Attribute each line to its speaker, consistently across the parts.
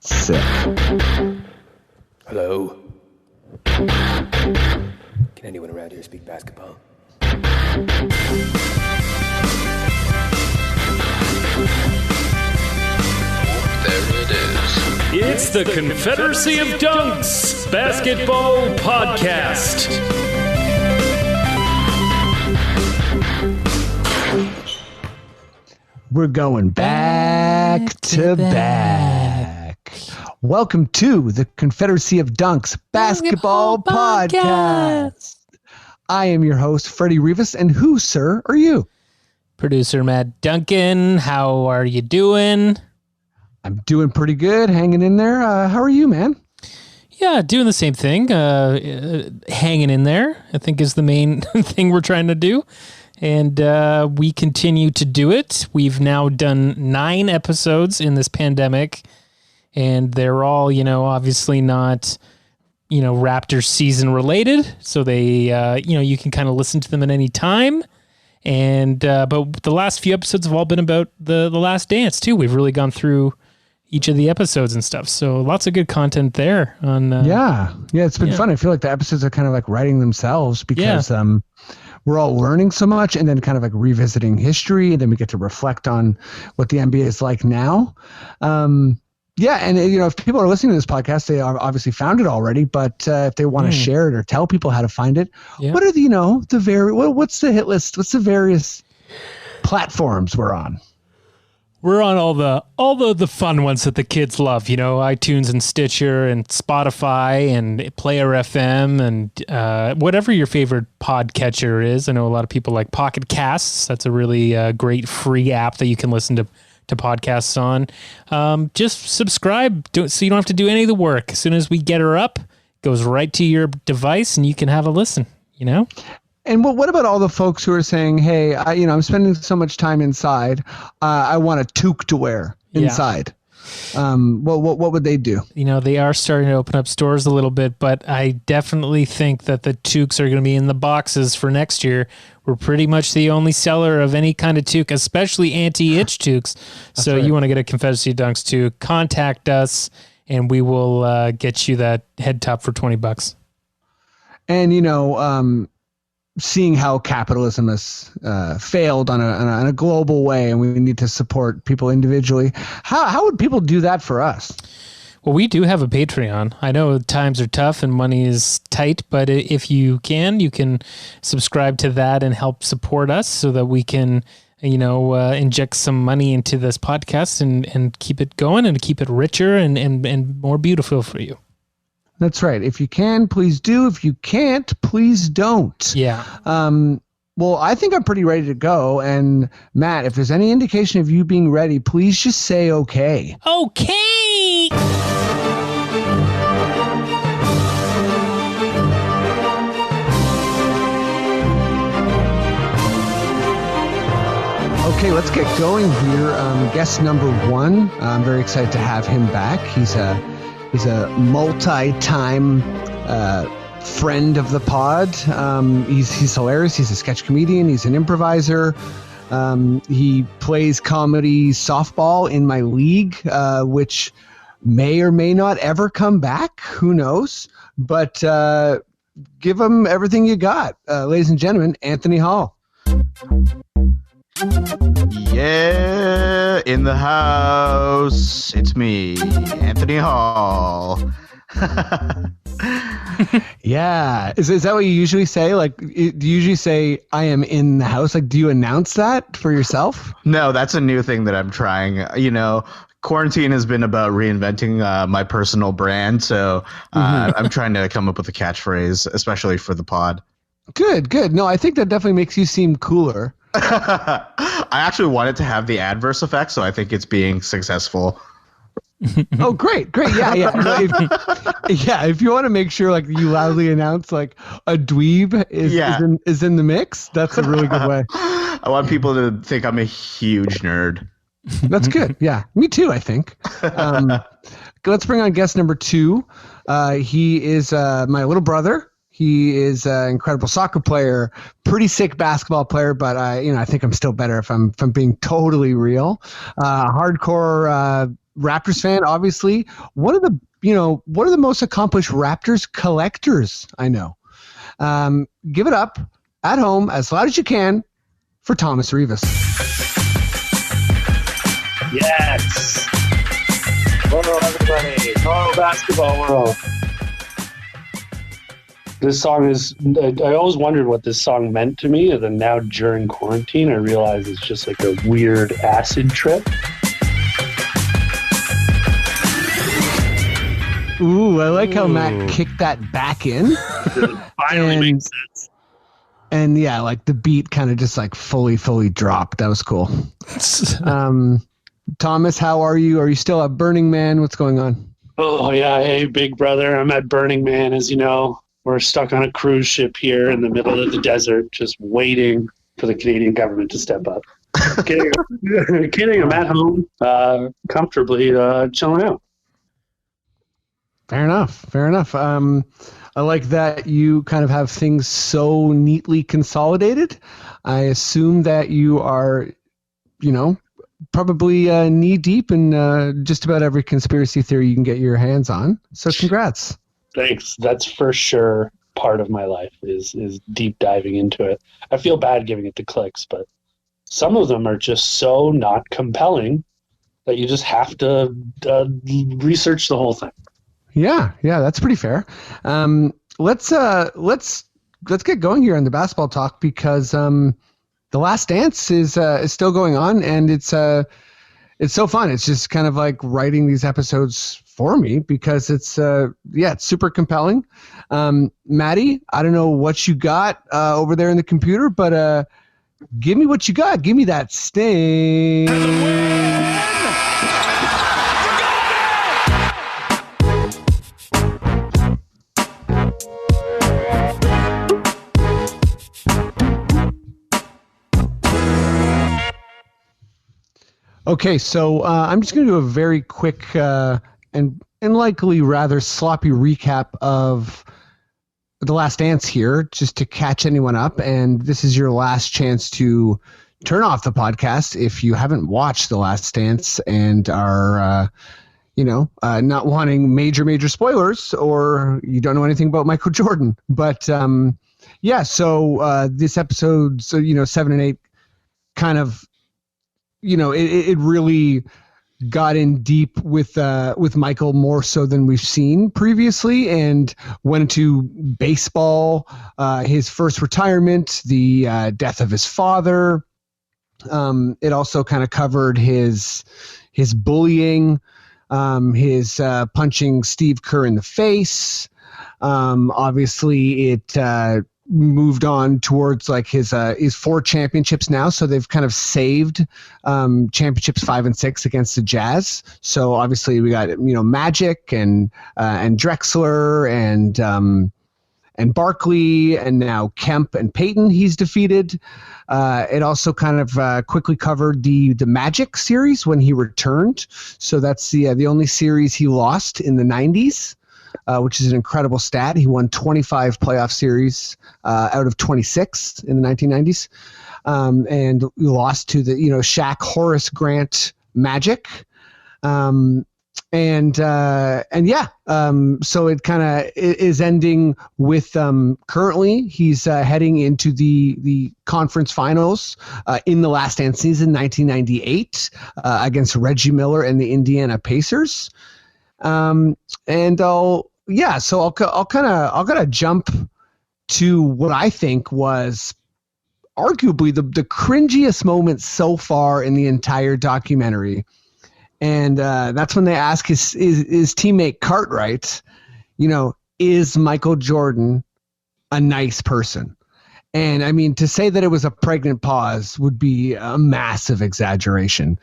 Speaker 1: Sick.
Speaker 2: Hello? Can anyone around here speak basketball?
Speaker 3: There it is.
Speaker 4: It's the Confederacy of Dunks Basketball Podcast.
Speaker 1: We're going back to back. Welcome to the Confederacy of Dunks Basketball Podcast. I am your host, Freddie Rivas, and who, sir, are you?
Speaker 5: Producer Matt Duncan, how are you doing?
Speaker 1: I'm doing pretty good, hanging in there. How are you, man?
Speaker 5: Yeah, doing the same thing. Hanging in there, I think, is the main thing we're trying to do. And we continue to do it. We've now done 9 episodes in this pandemic, and they're all, obviously not, Raptors season related. So they, you can kind of listen to them at any time. And but the last few episodes have all been about the Last Dance too. We've really gone through each of the episodes and stuff. So lots of good content there.
Speaker 1: Yeah, it's been fun. I feel like the episodes are kind of like writing themselves because we're all learning so much, and then kind of like revisiting history, and then we get to reflect on what the NBA is like now. And if people are listening to this podcast, they are obviously found it already. But if they want to share it or tell people how to find it, what are the what's the hit list? What's the various platforms we're on?
Speaker 5: We're on all the fun ones that the kids love, iTunes and Stitcher and Spotify and Player FM and whatever your favorite podcatcher is. I know a lot of people like Pocket Casts. That's a really great free app that you can listen to podcasts on. Just subscribe so you don't have to do any of the work. As soon as we get her up, it goes right to your device and you can have a listen,
Speaker 1: And what about all the folks who are saying, hey, I'm spending so much time inside. I want a toque to wear inside. What would they do?
Speaker 5: They are starting to open up stores a little bit, but I definitely think that the toques are going to be in the boxes for next year. We're pretty much the only seller of any kind of toque, especially anti-itch toques. So you want to get a Confederacy Dunks toque, contact us, and we will get you that head top for $20.
Speaker 1: And, seeing how capitalism has failed on a global way, and we need to support people individually. How would people do that for us?
Speaker 5: Well, we do have a Patreon. I know times are tough and money is tight, but if you can subscribe to that and help support us so that we can, inject some money into this podcast and keep it going and keep it richer and more beautiful for you.
Speaker 1: That's right. If you can, please do. If you can't, please don't.
Speaker 5: Yeah.
Speaker 1: Well, I think I'm pretty ready to go. And Matt, if there's any indication of you being ready, please just say okay.
Speaker 5: Okay.
Speaker 1: Okay, let's get going here. Guest number 1. I'm very excited to have him back. He's a multi-time friend of the pod. He's hilarious. He's a sketch comedian. He's an improviser. He plays comedy softball in my league, which may or may not ever come back. Who knows? But give him everything you got. Ladies and gentlemen, Antony Hall.
Speaker 6: Yeah, in the house. It's me, Antony Hall.
Speaker 1: Yeah. Is that what you usually say? Like, do you usually say, I am in the house? Like, do you announce that for yourself?
Speaker 6: No, that's a new thing that I'm trying. Quarantine has been about reinventing my personal brand. So I'm trying to come up with a catchphrase, especially for the pod.
Speaker 1: Good. No, I think that definitely makes you seem cooler.
Speaker 6: I actually wanted to have the adverse effect, so I think it's being successful.
Speaker 1: Oh, great. Yeah. If you want to make sure like you loudly announce like a dweeb is in the mix, that's a really good way.
Speaker 6: I want people to think I'm a huge nerd.
Speaker 1: That's good. Yeah, me too, I think. Let's bring on guest number 2. He is my little brother. He is an incredible soccer player, pretty sick basketball player, but I think I'm still better if I'm being totally real. Hardcore Raptors fan, obviously. One of the most accomplished Raptors collectors I know. Give it up at home as loud as you can for Thomas Rivas.
Speaker 7: Yes. Hello, everybody. Hello, basketball world. This song is, I always wondered what this song meant to me, and then now during quarantine, I realize it's just like a weird acid trip.
Speaker 1: Ooh, I like how Matt kicked that back in.
Speaker 7: It finally makes sense.
Speaker 1: And yeah, like the beat kind of just like fully dropped. That was cool. Thomas, how are you? Are you still at Burning Man? What's going on?
Speaker 7: Oh, yeah. Hey, big brother. I'm at Burning Man. As you know, we're stuck on a cruise ship here in the middle of the desert, just waiting for the Canadian government to step up. Kidding. I'm at home, comfortably chilling out.
Speaker 1: Fair enough. I like that you kind of have things so neatly consolidated. I assume that you are, probably knee deep in just about every conspiracy theory you can get your hands on. So congrats.
Speaker 7: Thanks. That's for sure part of my life is deep diving into it. I feel bad giving it to clicks, but some of them are just so not compelling that you just have to research the whole thing.
Speaker 1: Yeah, that's pretty fair. Let's get going here on the basketball talk because The Last Dance is still going on, and it's so fun. It's just kind of like writing these episodes for me because it's super compelling. Maddie, I don't know what you got over there in the computer, but give me what you got. Give me that sting. Okay, so I'm just going to do a very quick and likely rather sloppy recap of The Last Dance here, just to catch anyone up. And this is your last chance to turn off the podcast if you haven't watched The Last Dance and are, not wanting major spoilers or you don't know anything about Michael Jordan. But so this episode, 7 and 8 kind of, it really got in deep with Michael more so than we've seen previously, and went into baseball, his first retirement, the death of his father. It also kind of covered his bullying, his punching Steve Kerr in the face. Obviously, it moved on towards like his 4 championships now, so they've kind of saved championships 5 and 6 against the Jazz. So obviously we got Magic and Drexler and Barkley, and now Kemp and Peyton he's defeated. It also kind of quickly covered the Magic series when he returned. So that's the only series he lost in the 90s. Which is an incredible stat. He won 25 playoff series out of 26 in the 1990s, and lost to the Shaq, Horace Grant Magic, so it kind of is ending with currently he's heading into the conference finals in the Last Dance season 1998 against Reggie Miller and the Indiana Pacers. I'll kind of jump to what I think was arguably the cringiest moment so far in the entire documentary. And that's when they ask his teammate Cartwright, is Michael Jordan a nice person? And I mean, to say that it was a pregnant pause would be a massive exaggeration.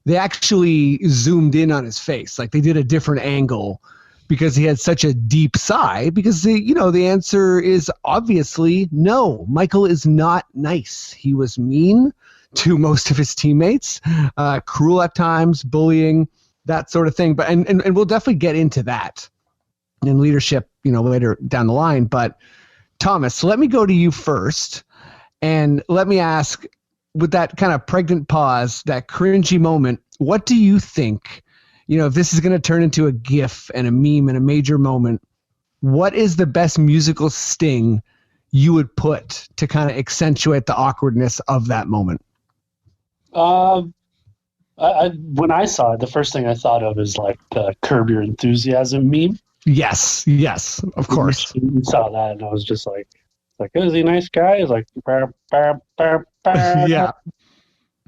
Speaker 1: They actually zoomed in on his face. Like they did a different angle because he had such a deep sigh, because the answer is obviously no. Michael is not nice. He was mean to most of his teammates, cruel at times, bullying, that sort of thing. But and we'll definitely get into that in leadership, later down the line. But Thomas, let me go to you first, and let me ask, with that kind of pregnant pause, that cringy moment, what do you think if this is going to turn into a GIF and a meme and a major moment, what is the best musical sting you would put to kind of accentuate the awkwardness of that moment?
Speaker 7: When I saw it, the first thing I thought of is like the Curb Your Enthusiasm meme.
Speaker 1: Yes, of course.
Speaker 7: You saw that, and I was just like, is he a nice guy? He's like, bah, bah, bah, bah.
Speaker 1: Yeah.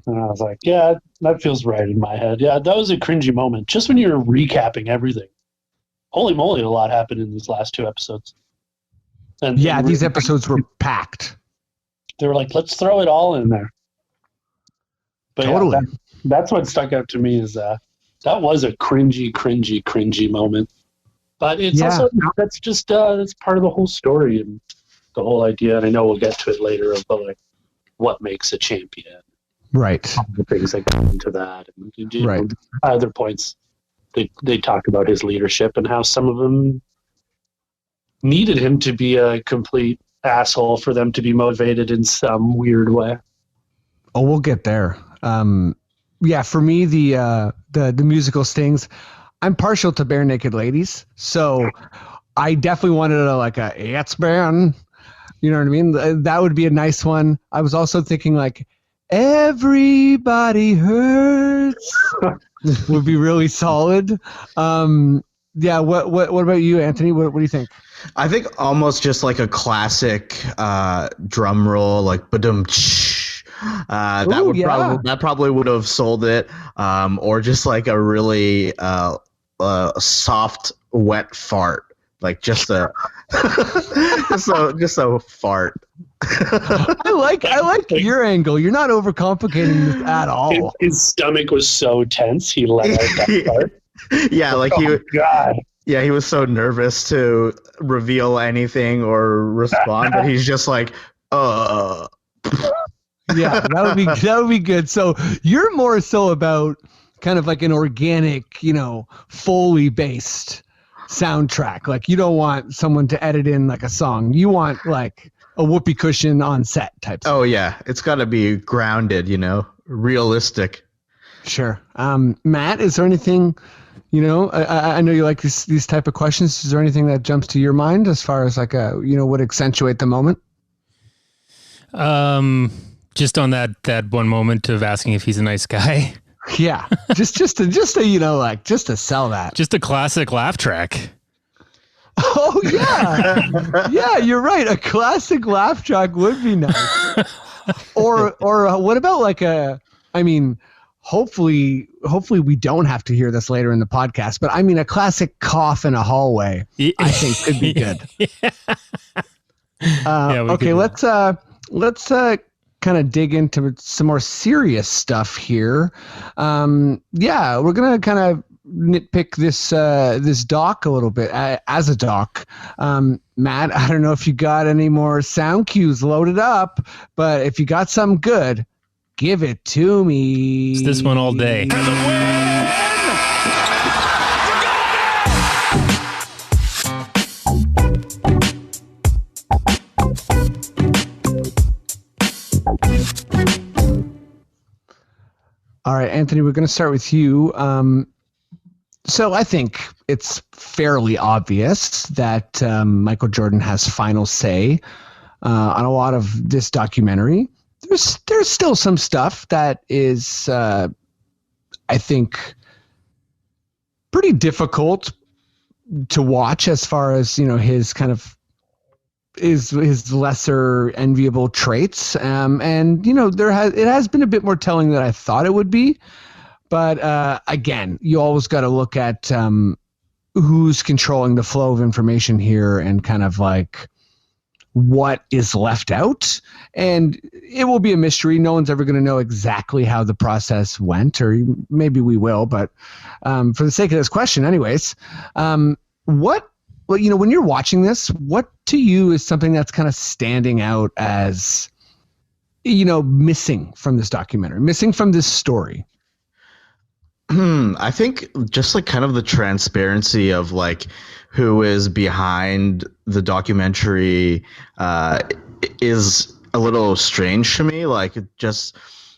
Speaker 7: And I was like, yeah, that feels right in my head. Yeah, that was a cringy moment. Just when you were recapping everything. Holy moly, a lot happened in these last 2 episodes. And
Speaker 1: these episodes were packed.
Speaker 7: They were like, let's throw it all in there. But
Speaker 1: totally.
Speaker 7: Yeah, that's what stuck out to me is that was a cringy moment. But it's also, that's just, that's part of the whole story and the whole idea. And I know we'll get to it later of like what makes a champion.
Speaker 1: Right.
Speaker 7: The things that go into that. And
Speaker 1: right.
Speaker 7: Other points, they talk about his leadership and how some of them needed him to be a complete asshole for them to be motivated in some weird way.
Speaker 1: Oh, we'll get there. For me, the musical stings, I'm partial to bare naked ladies, so I definitely wanted it's been, you know what I mean? That would be a nice one. I was also thinking like everybody hurts would be really solid. What about you, Anthony? What do you think?
Speaker 6: I think almost just like a classic drum roll, like badum. That probably would have sold it, or just like a really soft, wet fart, like just a just a fart.
Speaker 1: I like your angle. You're not overcomplicating this at all.
Speaker 7: His stomach was so tense, he let out that fart.
Speaker 6: Yeah, like
Speaker 7: God.
Speaker 6: Yeah, he was so nervous to reveal anything or respond, but he's just like,
Speaker 1: Yeah, that would be good. So you're more so about kind of like an organic, Foley based soundtrack. Like you don't want someone to edit in like a song. You want like a whoopee cushion on set type stuff.
Speaker 6: Oh yeah, it's got to be grounded, realistic.
Speaker 1: Sure. Matt, is there anything? I know you like these type of questions. Is there anything that jumps to your mind as far as like would accentuate the moment?
Speaker 5: Just on that one moment of asking if he's a nice guy.
Speaker 1: Yeah, just to just to sell that.
Speaker 5: Just a classic laugh track.
Speaker 1: Oh yeah, yeah, you're right. A classic laugh track would be nice. Or what about like hopefully we don't have to hear this later in the podcast, but a classic cough in a hallway, I think could be good. Okay, let's kind of dig into some more serious stuff here. We're gonna kind of nitpick this doc a little bit as a doc. Matt, I don't know if you got any more sound cues loaded up, but if you got something good, give it to me.
Speaker 5: It's this one all day.
Speaker 1: All right, Anthony, we're going to start with you. So I think it's fairly obvious that Michael Jordan has final say on a lot of this documentary. There's still some stuff that is, I think, pretty difficult to watch as far as his kind of his lesser enviable traits, and it has been a bit more telling than I thought it would be. But again, you always got to look at who's controlling the flow of information here and kind of like what is left out. And it will be a mystery. No one's ever going to know exactly how the process went, or maybe we will. But for the sake of this question, anyways, when you're watching this, what to you is something that's kind of standing out as, missing from this documentary, missing from this story?
Speaker 6: I think just like kind of the transparency of like who is behind the documentary is a little strange to me. Like just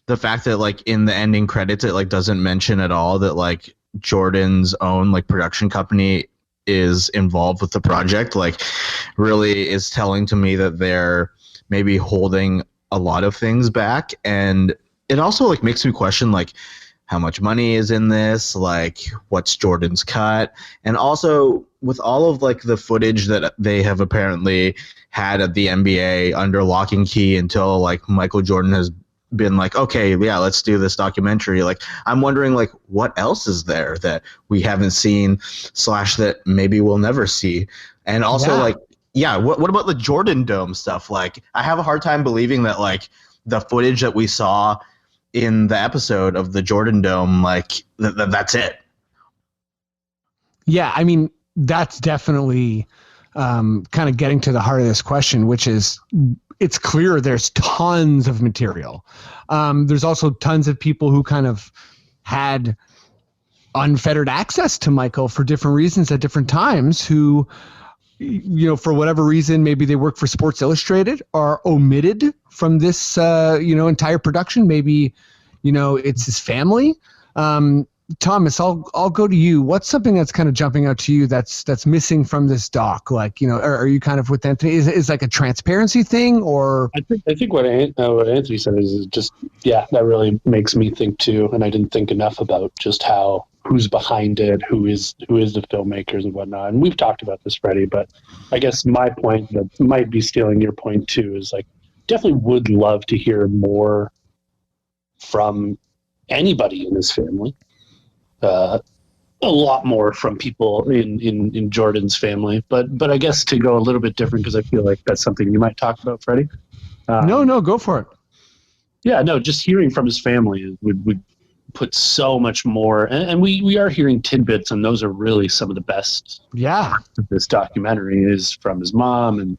Speaker 6: the fact that like in the ending credits, it like doesn't mention at all that like Jordan's own like production company is involved with the project, like really is telling to me that they're maybe holding a lot of things back. And it also like makes me question like how much money is in this, like what's Jordan's cut, and also with all of like the footage that they have apparently had at the NBA under lock and key until like Michael Jordan has been like, okay, yeah, let's do this documentary. Like, I'm wondering like what else is there that we haven't seen / that maybe we'll never see. And also like, yeah, what about the Jordan Dome stuff? Like, I have a hard time believing that like the footage that we saw in the episode of the Jordan Dome, like that's it.
Speaker 1: Yeah, I mean, that's definitely kind of getting to the heart of this question, which is it's clear there's tons of material. There's also tons of people who kind of had unfettered access to Michael for different reasons at different times who, you know, for whatever reason, maybe they work for Sports Illustrated, are omitted from this, entire production. Maybe, it's his family. Thomas, I'll go to you. What's something that's kind of jumping out to you that's missing from this doc? Like, are you kind of with Anthony? Is like a transparency thing, or?
Speaker 7: I think what Anthony said is just, yeah, that really makes me think too. And I didn't think enough about just who's behind it, who is the filmmakers and whatnot. And we've talked about this, Freddie, but I guess my point that might be stealing your point too is like, definitely would love to hear more from anybody in his family. A lot more from people in Jordan's family, but I guess to go a little bit different, because I feel like that's something you might talk about, Freddie.
Speaker 1: No, go for it.
Speaker 7: Yeah, no, just hearing from his family would put so much more, and we are hearing tidbits, and those are really some of the best.
Speaker 1: Yeah,
Speaker 7: of this documentary is from his mom, and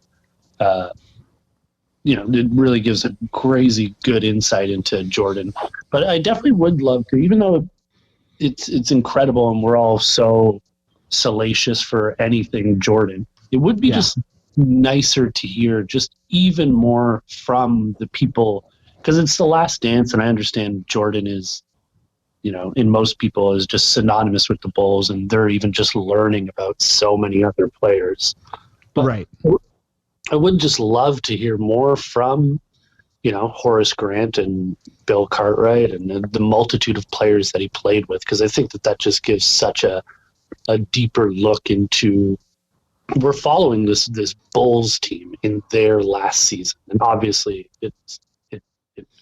Speaker 7: it really gives a crazy good insight into Jordan. But I definitely would love to, even though it's incredible and we're all so salacious for anything Jordan, it would be just nicer to hear just even more from the people, because it's the last dance, and I understand Jordan is, in most people is just synonymous with the Bulls, and they're even just learning about so many other players. But
Speaker 1: right.
Speaker 7: I would just love to hear more from, Horace Grant and Bill Cartwright and the multitude of players that he played with, because I think that just gives such a deeper look into, we're following this Bulls team in their last season, and obviously it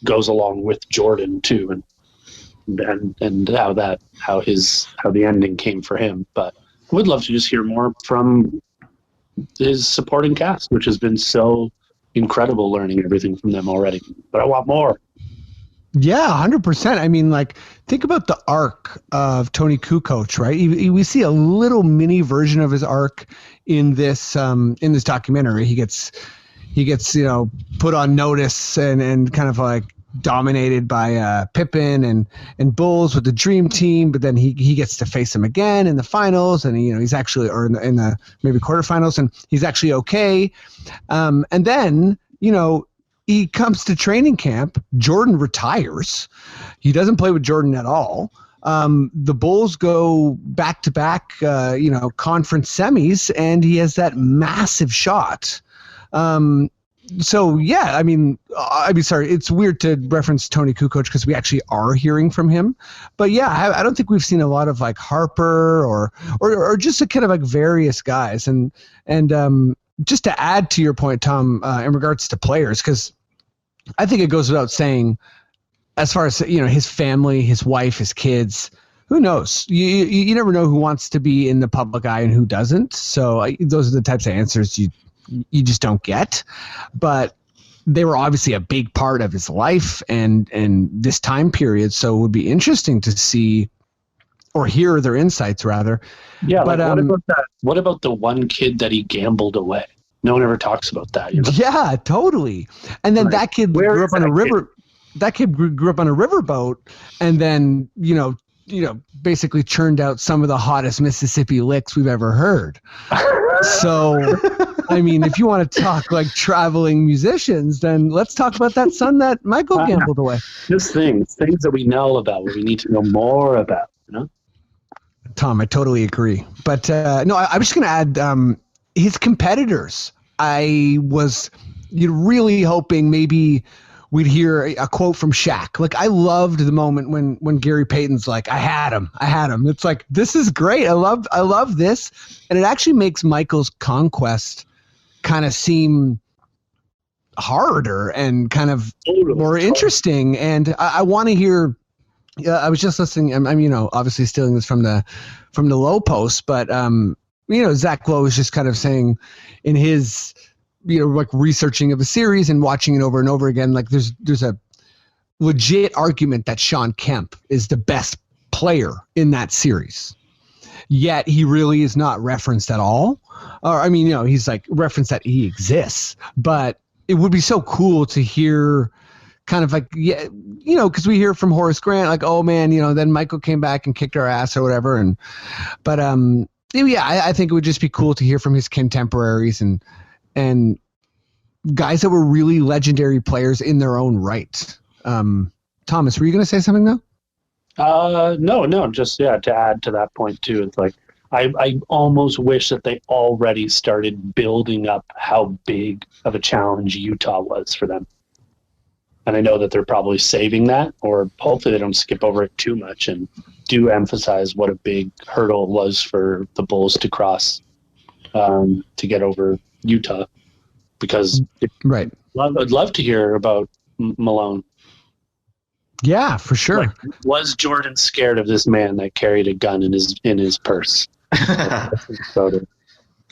Speaker 7: goes along with Jordan too, and how the ending came for him. But I would love to just hear more from his supporting cast, which has been so incredible, learning everything from them already. But I want more.
Speaker 1: Yeah, 100%. I mean, like, think about the arc of Tony Kukoc, right? We see a little mini version of his arc in this documentary. He gets put on notice and kind of like dominated by Pippen and Bulls with the Dream Team, but then he gets to face him again in the finals, and he's actually, or in the maybe quarterfinals, and he's actually okay. And then he comes to training camp. Jordan retires. He doesn't play with Jordan at all. The Bulls go back-to-back, conference semis, and he has that massive shot. So yeah, I mean, sorry, it's weird to reference Tony Kukoc because we actually are hearing from him, but yeah, I don't think we've seen a lot of like Harper or just a kind of like various guys, and just to add to your point, Tom, in regards to players, because I think it goes without saying, as far as his family, his wife, his kids, who knows? You never know who wants to be in the public eye and who doesn't. So those are the types of answers you just don't get. But they were obviously a big part of his life and this time period. So it would be interesting to see or hear their insights rather.
Speaker 7: Yeah. But what about that? What about the one kid that he gambled away? No one ever talks about that.
Speaker 1: Yeah, totally. And then that kid grew up on a river. That kid grew up on a riverboat, and then basically churned out some of the hottest Mississippi licks we've ever heard. So, I mean, if you want to talk like traveling musicians, then let's talk about that son that Michael gambled away.
Speaker 7: Just things that we know about, what we need to know more about,
Speaker 1: Tom, I totally agree. But no, I was just going to add his competitors. I was really hoping maybe we'd hear a quote from Shaq. Like, I loved the moment when Gary Payton's like, I had him. It's like, this is great. I love this. And it actually makes Michael's conquest kind of seem harder and kind of more interesting. And I want to hear, I was just listening, I'm obviously stealing this from the Low Post, but Zach Lowe was just kind of saying in his like researching of the series and watching it over and over again, like there's a legit argument that Sean Kemp is the best player in that series, yet he really is not referenced at all. Or he's like referenced that he exists, but it would be so cool to hear kind of like, because we hear from Horace Grant, like, oh man, then Michael came back and kicked our ass or whatever. I think it would just be cool to hear from his contemporaries and guys that were really legendary players in their own right. Thomas, were you going to say something though?
Speaker 7: No, just to add to that point too. It's like I almost wish that they already started building up how big of a challenge Utah was for them. And I know that they're probably saving that, or hopefully they don't skip over it too much and do emphasize what a big hurdle it was for the Bulls to cross to get over Utah. Because
Speaker 1: right,
Speaker 7: I'd love to hear about Malone.
Speaker 1: Yeah, for sure.
Speaker 7: Like, was Jordan scared of this man that carried a gun in his purse?
Speaker 6: I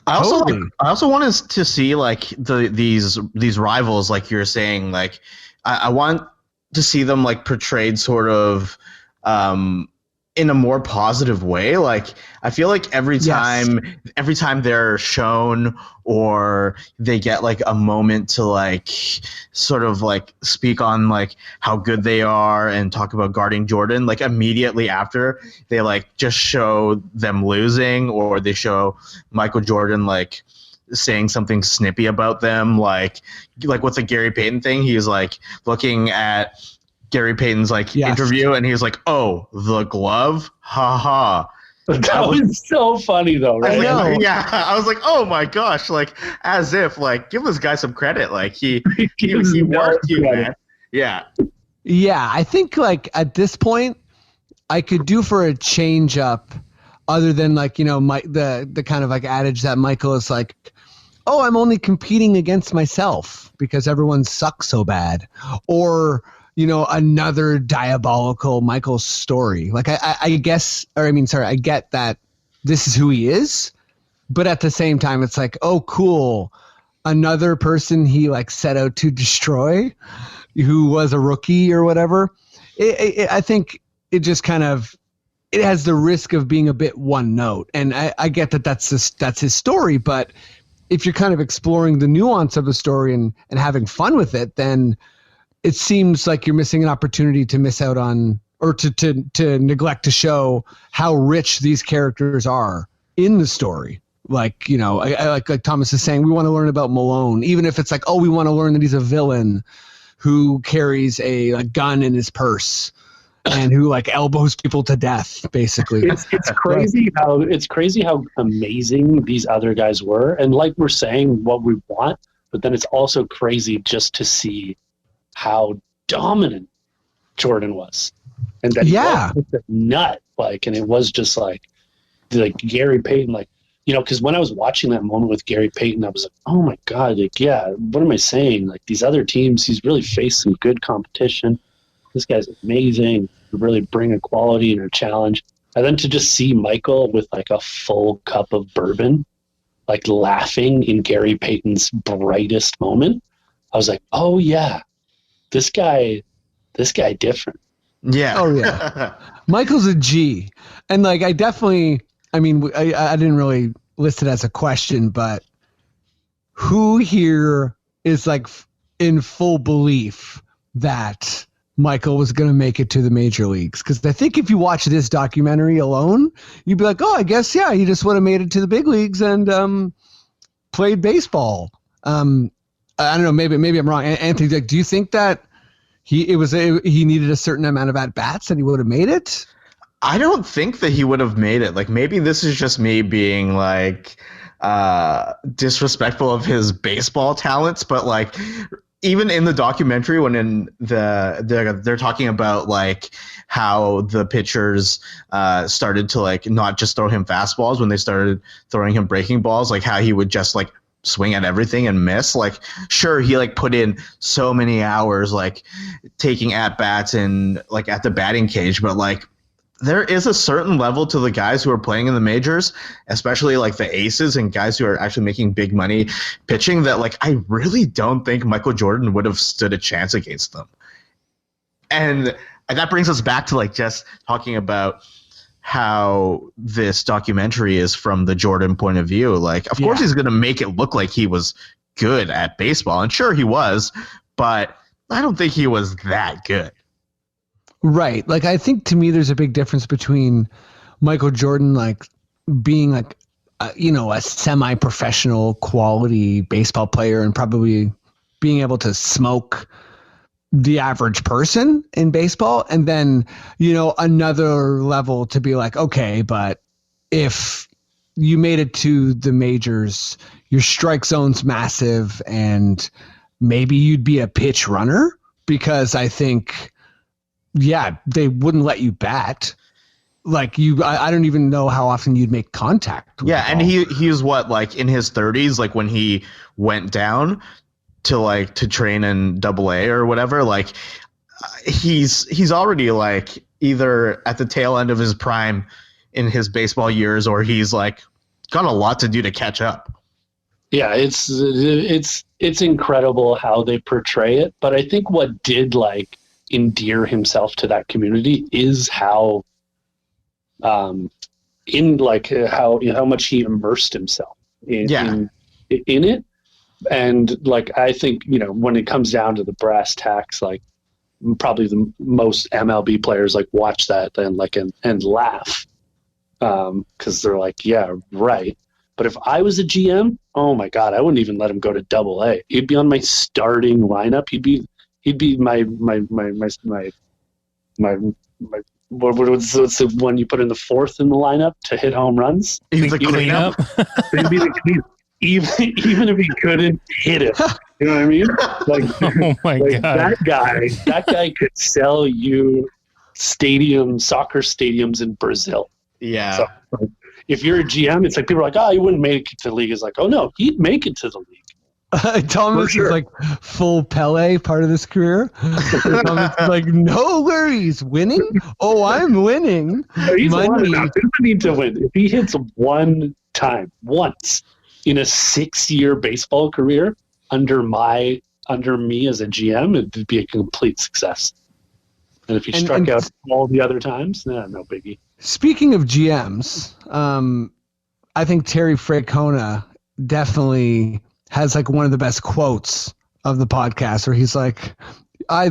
Speaker 6: also wanted to see like these rivals, like you're saying, like I want to see them like portrayed sort of in a more positive way. Like I feel like every time they're shown or they get like a moment to like sort of like speak on like how good they are and talk about guarding Jordan, like immediately after they like just show them losing, or they show Michael Jordan like saying something snippy about them, like with the Gary Payton thing. He's like looking at Gary Payton's like interview, and he's like, "Oh, the glove, haha."
Speaker 7: That was so funny, though, right?
Speaker 6: I know. I was like, "Oh my gosh!" Like, as if like give this guy some credit. Like he worked you, man. Yeah.
Speaker 1: I think like at this point, I could do for a change up, other than like the kind of like adage that Michael is like, "Oh, I'm only competing against myself because everyone sucks so bad," or another diabolical Michael story. Like I get that this is who he is, but at the same time, it's like, oh, cool. Another person he like set out to destroy who was a rookie or whatever. I think it just kind of, it has the risk of being a bit one note. And I get that's his story, but if you're kind of exploring the nuance of the story and having fun with it, then it seems like you're missing an opportunity to miss out on, or to neglect to show how rich these characters are in the story. Like, like Thomas is saying, we want to learn about Malone, even if it's like, oh, we want to learn that he's a villain who carries a gun in his purse and who like elbows people to death, basically.
Speaker 7: It's crazy how amazing these other guys were. And like we're saying, what we want, but then it's also crazy just to see how dominant Jordan was, and that he was a nut, like, and it was just like Gary Payton, like, because when I was watching that moment with Gary Payton, I was like, oh my god, like, what am I saying? Like, these other teams, he's really faced some good competition. This guy's amazing. Really bring a quality and a challenge, and then to just see Michael with like a full cup of bourbon, like laughing in Gary Payton's brightest moment, I was like, oh yeah. This guy different.
Speaker 6: Yeah.
Speaker 1: Oh yeah. Michael's a G. And like, I didn't really list it as a question, but who here is like in full belief that Michael was going to make it to the major leagues? Because I think if you watch this documentary alone, you'd be like, oh, I guess, he just would have made it to the big leagues and played baseball. I don't know. Maybe I'm wrong. Anthony, like, do you think that he needed a certain amount of at bats and he would have made it?
Speaker 6: I don't think that he would have made it. Like, maybe this is just me being like disrespectful of his baseball talents, but like even in the documentary when they're talking about like how the pitchers started to like not just throw him fastballs when they started throwing him breaking balls, like how he would just like swing at everything and miss. Like, sure, he like put in so many hours like taking at bats and like at the batting cage, but like there is a certain level to the guys who are playing in the majors, especially like the aces and guys who are actually making big money pitching, that like I really don't think Michael Jordan would have stood a chance against them. And that brings us back to like just talking about how this documentary is from the Jordan point of view. Like, of course he's going to make it look like he was good at baseball, and sure he was, but I don't think he was that good.
Speaker 1: Right. Like, I think to me, there's a big difference between Michael Jordan, like being like, a semi-professional quality baseball player and probably being able to smoke the average person in baseball. And then, another level to be like, okay, but if you made it to the majors, your strike zone's massive and maybe you'd be a pitch runner, because I think, they wouldn't let you bat. Like I don't even know how often you'd make contact.
Speaker 6: Yeah, and he's what, like in his 30s, like when he went down to train in AA or whatever, like he's already like either at the tail end of his prime in his baseball years, or he's like got a lot to do to catch up.
Speaker 7: Yeah, it's incredible how they portray it, but I think what did like endear himself to that community is how how much he immersed himself in it. And like, I think, when it comes down to the brass tacks, like probably the most MLB players like watch that and laugh. 'Cause they're like, yeah, right. But if I was a GM, oh my God, I wouldn't even let him go to AA. He'd be on my starting lineup. He'd be my what's the one you put in the fourth in the lineup to hit home runs?
Speaker 6: He's the cleanup.
Speaker 7: He'd be the cleanup. Even if he couldn't hit it, you know what I mean? Like,
Speaker 5: oh my God,
Speaker 7: that guy could sell you soccer stadiums in Brazil.
Speaker 6: Yeah.
Speaker 7: So, if you're a GM, it's like people are like, oh, he wouldn't make it to the league. It's like, oh no, he'd make it to the league.
Speaker 1: Thomas is like full Pele part of his career. Thomas is like, no worries, winning. Oh, I'm winning.
Speaker 7: He's money. He doesn't need to win. If he hits once in a 6-year baseball career under me as a GM, it'd be a complete success. And if he struck out all the other times, no biggie.
Speaker 1: Speaking of GMs, I think Terry Francona definitely has like one of the best quotes of the podcast, where he's like,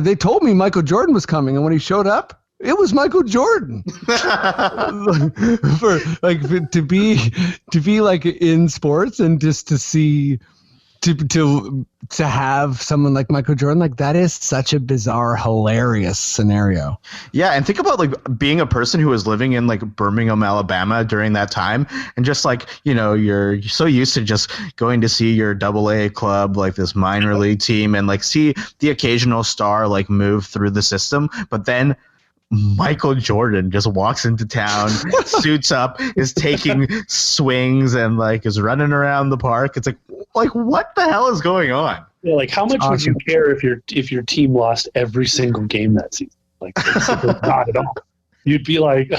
Speaker 1: they told me Michael Jordan was coming, and when he showed up, it was Michael Jordan. to be like in sports and just to see to have someone like Michael Jordan, like that is such a bizarre, hilarious scenario.
Speaker 6: Yeah, and think about like being a person who was living in like Birmingham, Alabama during that time, and just like, you're so used to just going to see your AA club, like this minor league team, and like see the occasional star like move through the system, but then Michael Jordan just walks into town, suits up, is taking swings, and like is running around the park. It's like what the hell is going on?
Speaker 7: Yeah, like how much would you care if your team lost every single game that season? Like not at all. You'd be like,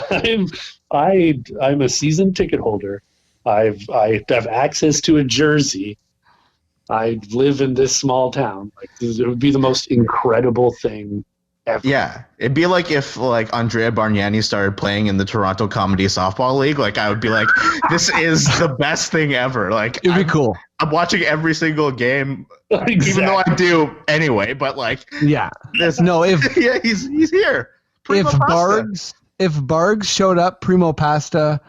Speaker 7: I'm a season ticket holder. I have access to a jersey. I live in this small town. Like it would be the most incredible thing ever.
Speaker 6: Yeah, it'd be like if like Andrea Bargnani started playing in the Toronto Comedy Softball League. Like I would be like, this is the best thing ever. Like
Speaker 1: it'd be cool.
Speaker 6: I'm watching every single game,
Speaker 7: Exactly.
Speaker 6: even though I do anyway. But like,
Speaker 1: yeah,
Speaker 6: he's here.
Speaker 1: If Bargs showed up primo pasta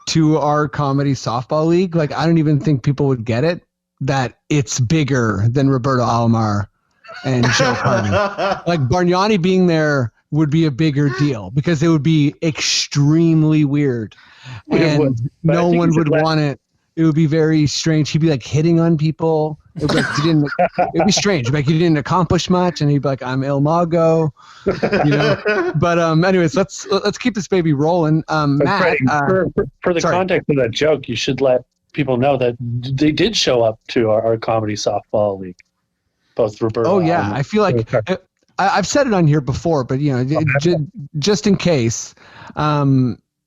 Speaker 1: to our comedy softball league, like I don't even think people would get it that it's bigger than Roberto Alomar and Joe Carney. Like Bargnani being there would be a bigger deal because it would be extremely weird, and no one would want it. It would be very strange. He'd be like hitting on people. It'd be, like, it'd be strange. Like you didn't accomplish much, and he'd be like, "I'm El Mago," you know. But anyways, let's keep this baby rolling. Matt,
Speaker 7: Freddie, for the context of that joke, you should let people know that they did show up to our comedy softball league. Both Roberto.
Speaker 1: Oh yeah, I feel like I've said it on here before, but you know, just in case.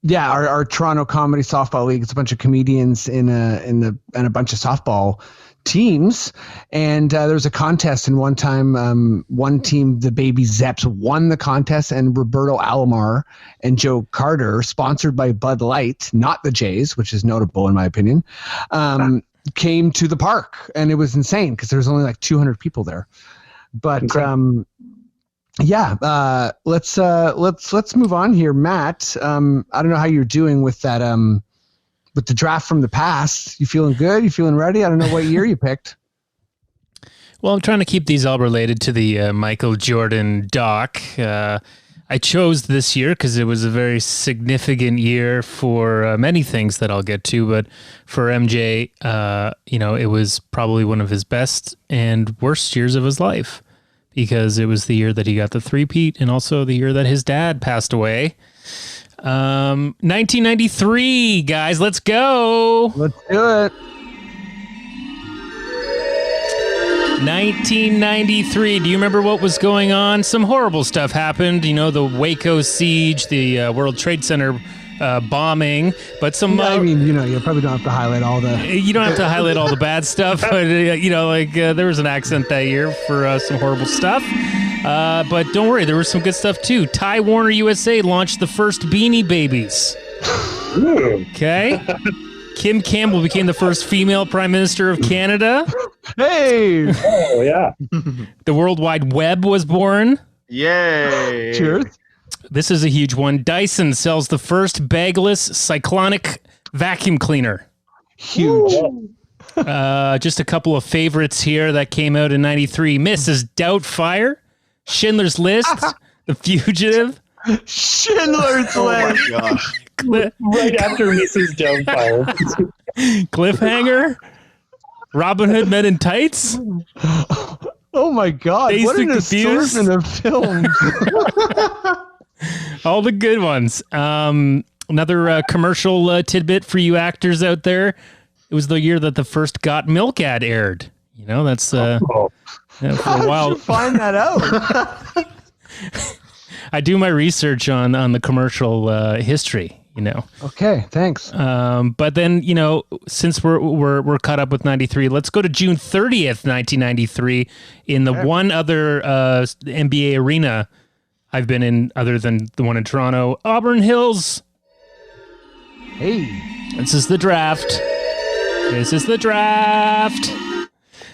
Speaker 1: Yeah, our Toronto Comedy Softball League. It's a bunch of comedians in a bunch of softball teams, and there was a contest. And one time, one team, the Baby Zeps, won the contest, and Roberto Alomar and Joe Carter, sponsored by Bud Light, not the Jays, which is notable in my opinion, came to the park, and it was insane because there was only like 200 people there. But yeah, let's move on here, Matt. I don't know how you're doing with that with the draft from the past. You feeling good? You feeling ready? I don't know what year you picked.
Speaker 5: Well, I'm trying to keep these all related to the Michael Jordan doc. I chose this year because it was a very significant year for many things that I'll get to, but for MJ, you know, it was probably one of his best and worst years of his life. Because it was the year that he got the three-peat and also the year that his dad passed away. 1993, guys, let's go.
Speaker 1: Let's do it.
Speaker 5: 1993. Do you remember what was going on? Some horrible stuff happened. You know, the Waco siege, the World Trade Center bombing, but some.
Speaker 1: I mean, you know, you probably don't have to highlight all the.
Speaker 5: You don't have to highlight all the bad stuff, but you know, like there was an accent that year for some horrible stuff. But don't worry, there was some good stuff too. Ty Warner USA launched the first Beanie Babies. Okay. Kim Campbell became the first female Prime Minister of Canada.
Speaker 1: Hey!
Speaker 7: Oh yeah.
Speaker 5: The World Wide Web was born.
Speaker 6: Yay!
Speaker 1: Cheers.
Speaker 5: This is a huge one. Dyson sells the first bagless cyclonic vacuum cleaner.
Speaker 1: Huge.
Speaker 5: Just a couple of favorites here that came out in 93. Mrs. Doubtfire, Schindler's List, The Fugitive.
Speaker 1: Schindler's List.
Speaker 6: Gosh.
Speaker 7: Right after Mrs. Doubtfire.
Speaker 5: Cliffhanger, Robin Hood Men in Tights.
Speaker 1: Oh my God.
Speaker 5: Dazed
Speaker 1: What an
Speaker 5: and Confused.
Speaker 1: assortment of films.
Speaker 5: All the good ones. Another commercial tidbit for you actors out there. It was the year that the first Got Milk ad aired. You know, that's for a
Speaker 1: How
Speaker 5: while.
Speaker 1: did you find that out?
Speaker 5: I do my research on the commercial history, you know.
Speaker 1: Okay, thanks.
Speaker 5: But then, you know, since we're caught up with 93, let's go to June 30th, 1993, in the one other NBA arena I've been in other than the one in Toronto, Auburn Hills.
Speaker 1: Hey.
Speaker 5: This is the draft. This is the draft.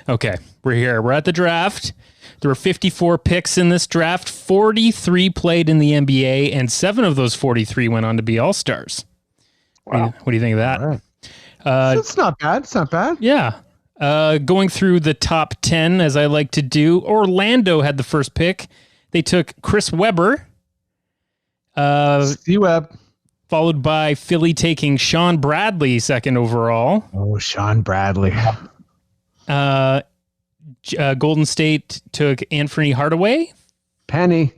Speaker 5: Okay, we're here. We're at the draft. There were 54 picks in this draft. 43 played in the NBA, and 7 of those 43 went on to be All-Stars.
Speaker 7: Wow.
Speaker 5: What do you think of that?
Speaker 1: All right. It's not bad. It's not bad.
Speaker 5: Yeah. Going through the top 10, as I like to do, Orlando had the first pick. They took Chris Webber.
Speaker 1: C-Web.
Speaker 5: Followed by Philly taking Sean Bradley second overall.
Speaker 1: Oh, Sean Bradley.
Speaker 5: Golden State took Anthony Hardaway.
Speaker 1: Penny.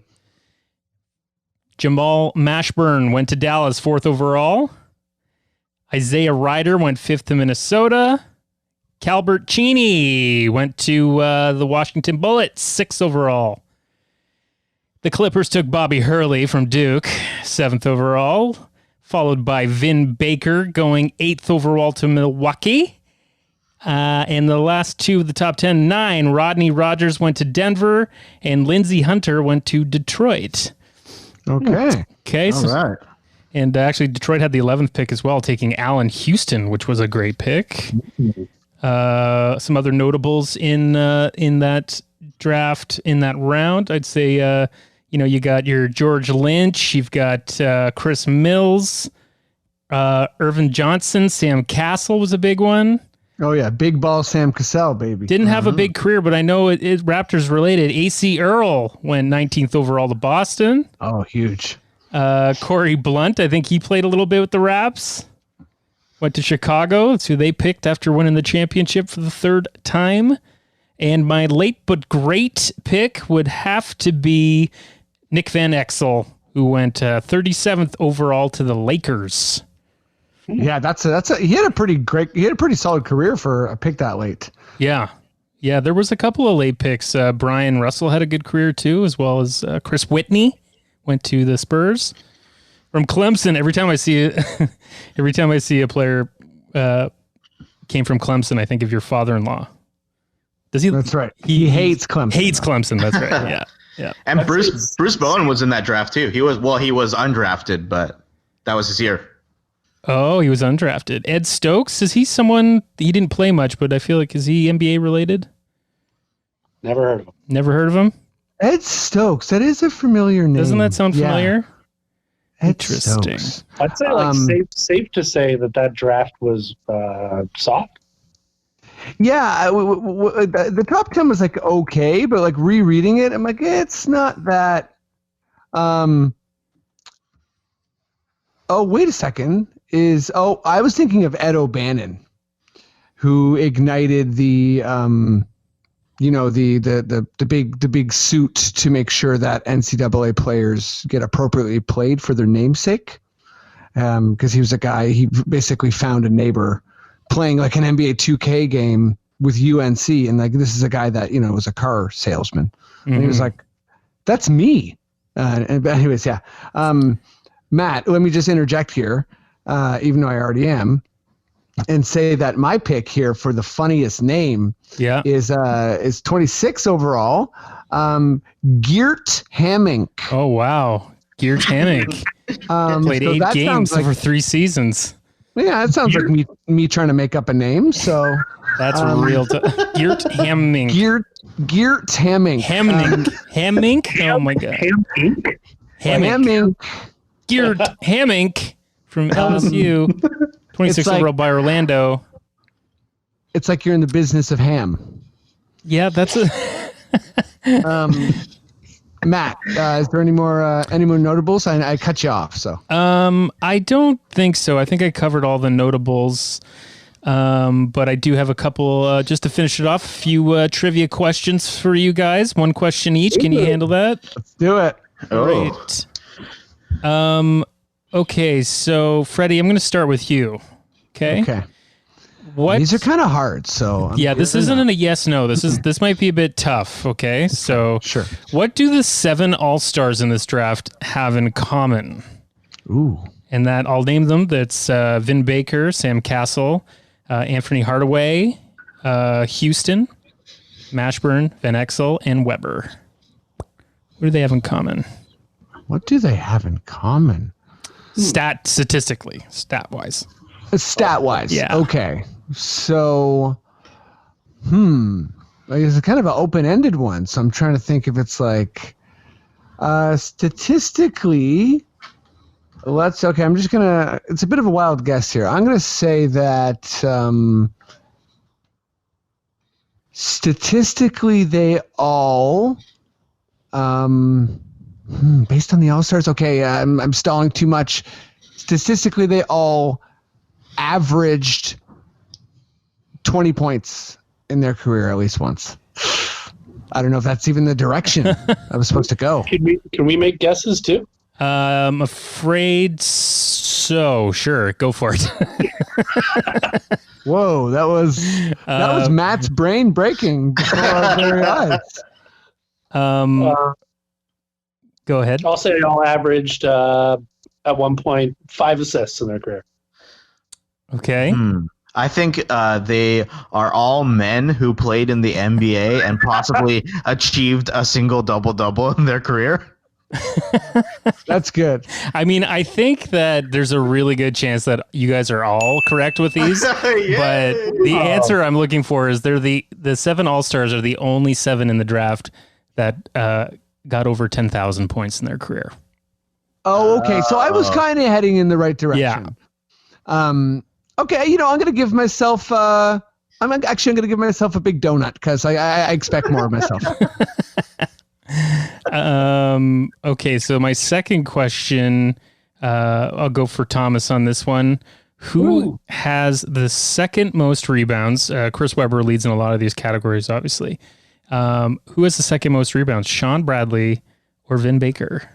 Speaker 5: Jamal Mashburn went to Dallas, fourth overall. Isaiah Ryder went fifth to Minnesota. Calbert Cheney went to the Washington Bullets, sixth overall. The Clippers took Bobby Hurley from Duke, seventh overall, followed by Vin Baker going eighth overall to Milwaukee. And the last two of the top 10, 9, Rodney Rogers went to Denver, and Lindsey Hunter went to Detroit.
Speaker 1: Okay.
Speaker 5: Okay.
Speaker 1: All right.
Speaker 5: And actually, Detroit had the 11th pick as well, taking Allen Houston, which was a great pick. Some other notables in that draft, in that round, I'd say, you got your George Lynch, you've got Chris Mills, Irvin Johnson, Sam Castle was a big one.
Speaker 1: Oh yeah, big ball Sam Cassell, baby.
Speaker 5: Didn't have a big career, but I know it is Raptors related. AC Earl went 19th overall to Boston.
Speaker 1: Oh, huge.
Speaker 5: Corey Blunt, I think he played a little bit with the Raps. Went to Chicago. That's who they picked after winning the championship for the third time. And my late but great pick would have to be Nick Van Exel, who went 37th overall to the Lakers.
Speaker 1: Yeah, he had a pretty solid career for a pick that late.
Speaker 5: Yeah. Yeah, there was a couple of late picks. Brian Russell had a good career too, as well as Chris Whitney went to the Spurs. From Clemson, every time I see a player came from Clemson, I think of your father-in-law. Does he?
Speaker 1: That's right. He hates Clemson.
Speaker 5: Hates Clemson. That's right. Yeah. Yeah.
Speaker 6: And Bruce Bowen was in that draft too. He was undrafted, but that was his year.
Speaker 5: Oh, he was undrafted. Ed Stokes, is he someone, he didn't play much, but I feel like, is he NBA related?
Speaker 7: Never heard of him.
Speaker 5: Never heard of him?
Speaker 1: Ed Stokes. That is a familiar name.
Speaker 5: Doesn't that sound familiar?
Speaker 1: Ed
Speaker 5: Interesting.
Speaker 1: Stokes.
Speaker 7: I'd say safe to say that draft was soft.
Speaker 1: Yeah, the top 10 was like okay, but like rereading it, I'm like, it's not that. Oh, wait a second. I was thinking of Ed O'Bannon, who ignited the big suit to make sure that NCAA players get appropriately played for their namesake. Because he was a guy, he basically found a neighbor playing like an NBA 2K game with UNC, and like this is a guy that was a car salesman, and he was like, "That's me." But anyways, yeah. Matt, let me just interject here, even though I already am, and say that my pick here for the funniest name is 26 overall, Geert Hammink.
Speaker 5: Oh wow, Geert Hammink played 8 games over 3 seasons.
Speaker 1: Yeah, that sounds like me trying to make up a name. So
Speaker 5: that's real. Geert Hammink.
Speaker 1: Geert Hammink.
Speaker 5: Hammink. Oh my god. Hammink. Geert Hammink from LSU. 26 overall by Orlando.
Speaker 1: It's like you're in the business of ham.
Speaker 5: Yeah, that's a.
Speaker 1: Matt, is there any more notables? I cut you off. So
Speaker 5: I don't think so. I think I covered all the notables, but I do have a couple just to finish it off. A few trivia questions for you guys. 1 question each. Can you handle that?
Speaker 1: Let's do it.
Speaker 5: Great. Okay, so Freddie, I'm going to start with you. Okay. What?
Speaker 1: These are kind of hard, so
Speaker 5: this isn't a yes/no. This might be a bit tough. Okay, so
Speaker 1: sure.
Speaker 5: What do the 7 All-Stars in this draft have in common?
Speaker 1: Ooh,
Speaker 5: and that I'll name them. That's Vin Baker, Sam Cassell, Anthony Hardaway, Houston, Mashburn, Van Exel, and Weber. What do they have in common?
Speaker 1: What do they have in common?
Speaker 5: Statistically, stat-wise.
Speaker 1: Stat-wise,
Speaker 5: yeah.
Speaker 1: Okay. So, it's kind of an open-ended one. So I'm trying to think if it's like, statistically, I'm just gonna. It's a bit of a wild guess here. I'm gonna say that statistically they all, based on the All-Stars. Okay, I'm stalling too much. Statistically, they all averaged 20 points in their career at least once. I don't know if that's even the direction I was supposed to go.
Speaker 7: Can we make guesses too?
Speaker 5: I'm afraid so. Sure, go for it.
Speaker 1: Whoa, that was Matt's brain breaking before our very eyes.
Speaker 5: Go ahead.
Speaker 7: I'll say they all averaged at one point 5 assists in their career.
Speaker 5: Okay.
Speaker 6: I think they are all men who played in the NBA and possibly achieved a single double-double in their career.
Speaker 1: That's good.
Speaker 5: I mean, I think that there's a really good chance that you guys are all correct with these. But the answer I'm looking for is they're the 7 All-Stars are the only 7 in the draft that got over 10,000 points in their career.
Speaker 1: Oh, okay. So I was kind of heading in the right direction.
Speaker 5: Yeah.
Speaker 1: Okay, I'm going to give myself I'm going to give myself a big donut because I expect more of myself.
Speaker 5: Okay, so my second question, I'll go for Thomas on this one. Who has the second most rebounds? Chris Webber leads in a lot of these categories, obviously. Who has the second most rebounds, Sean Bradley or Vin Baker?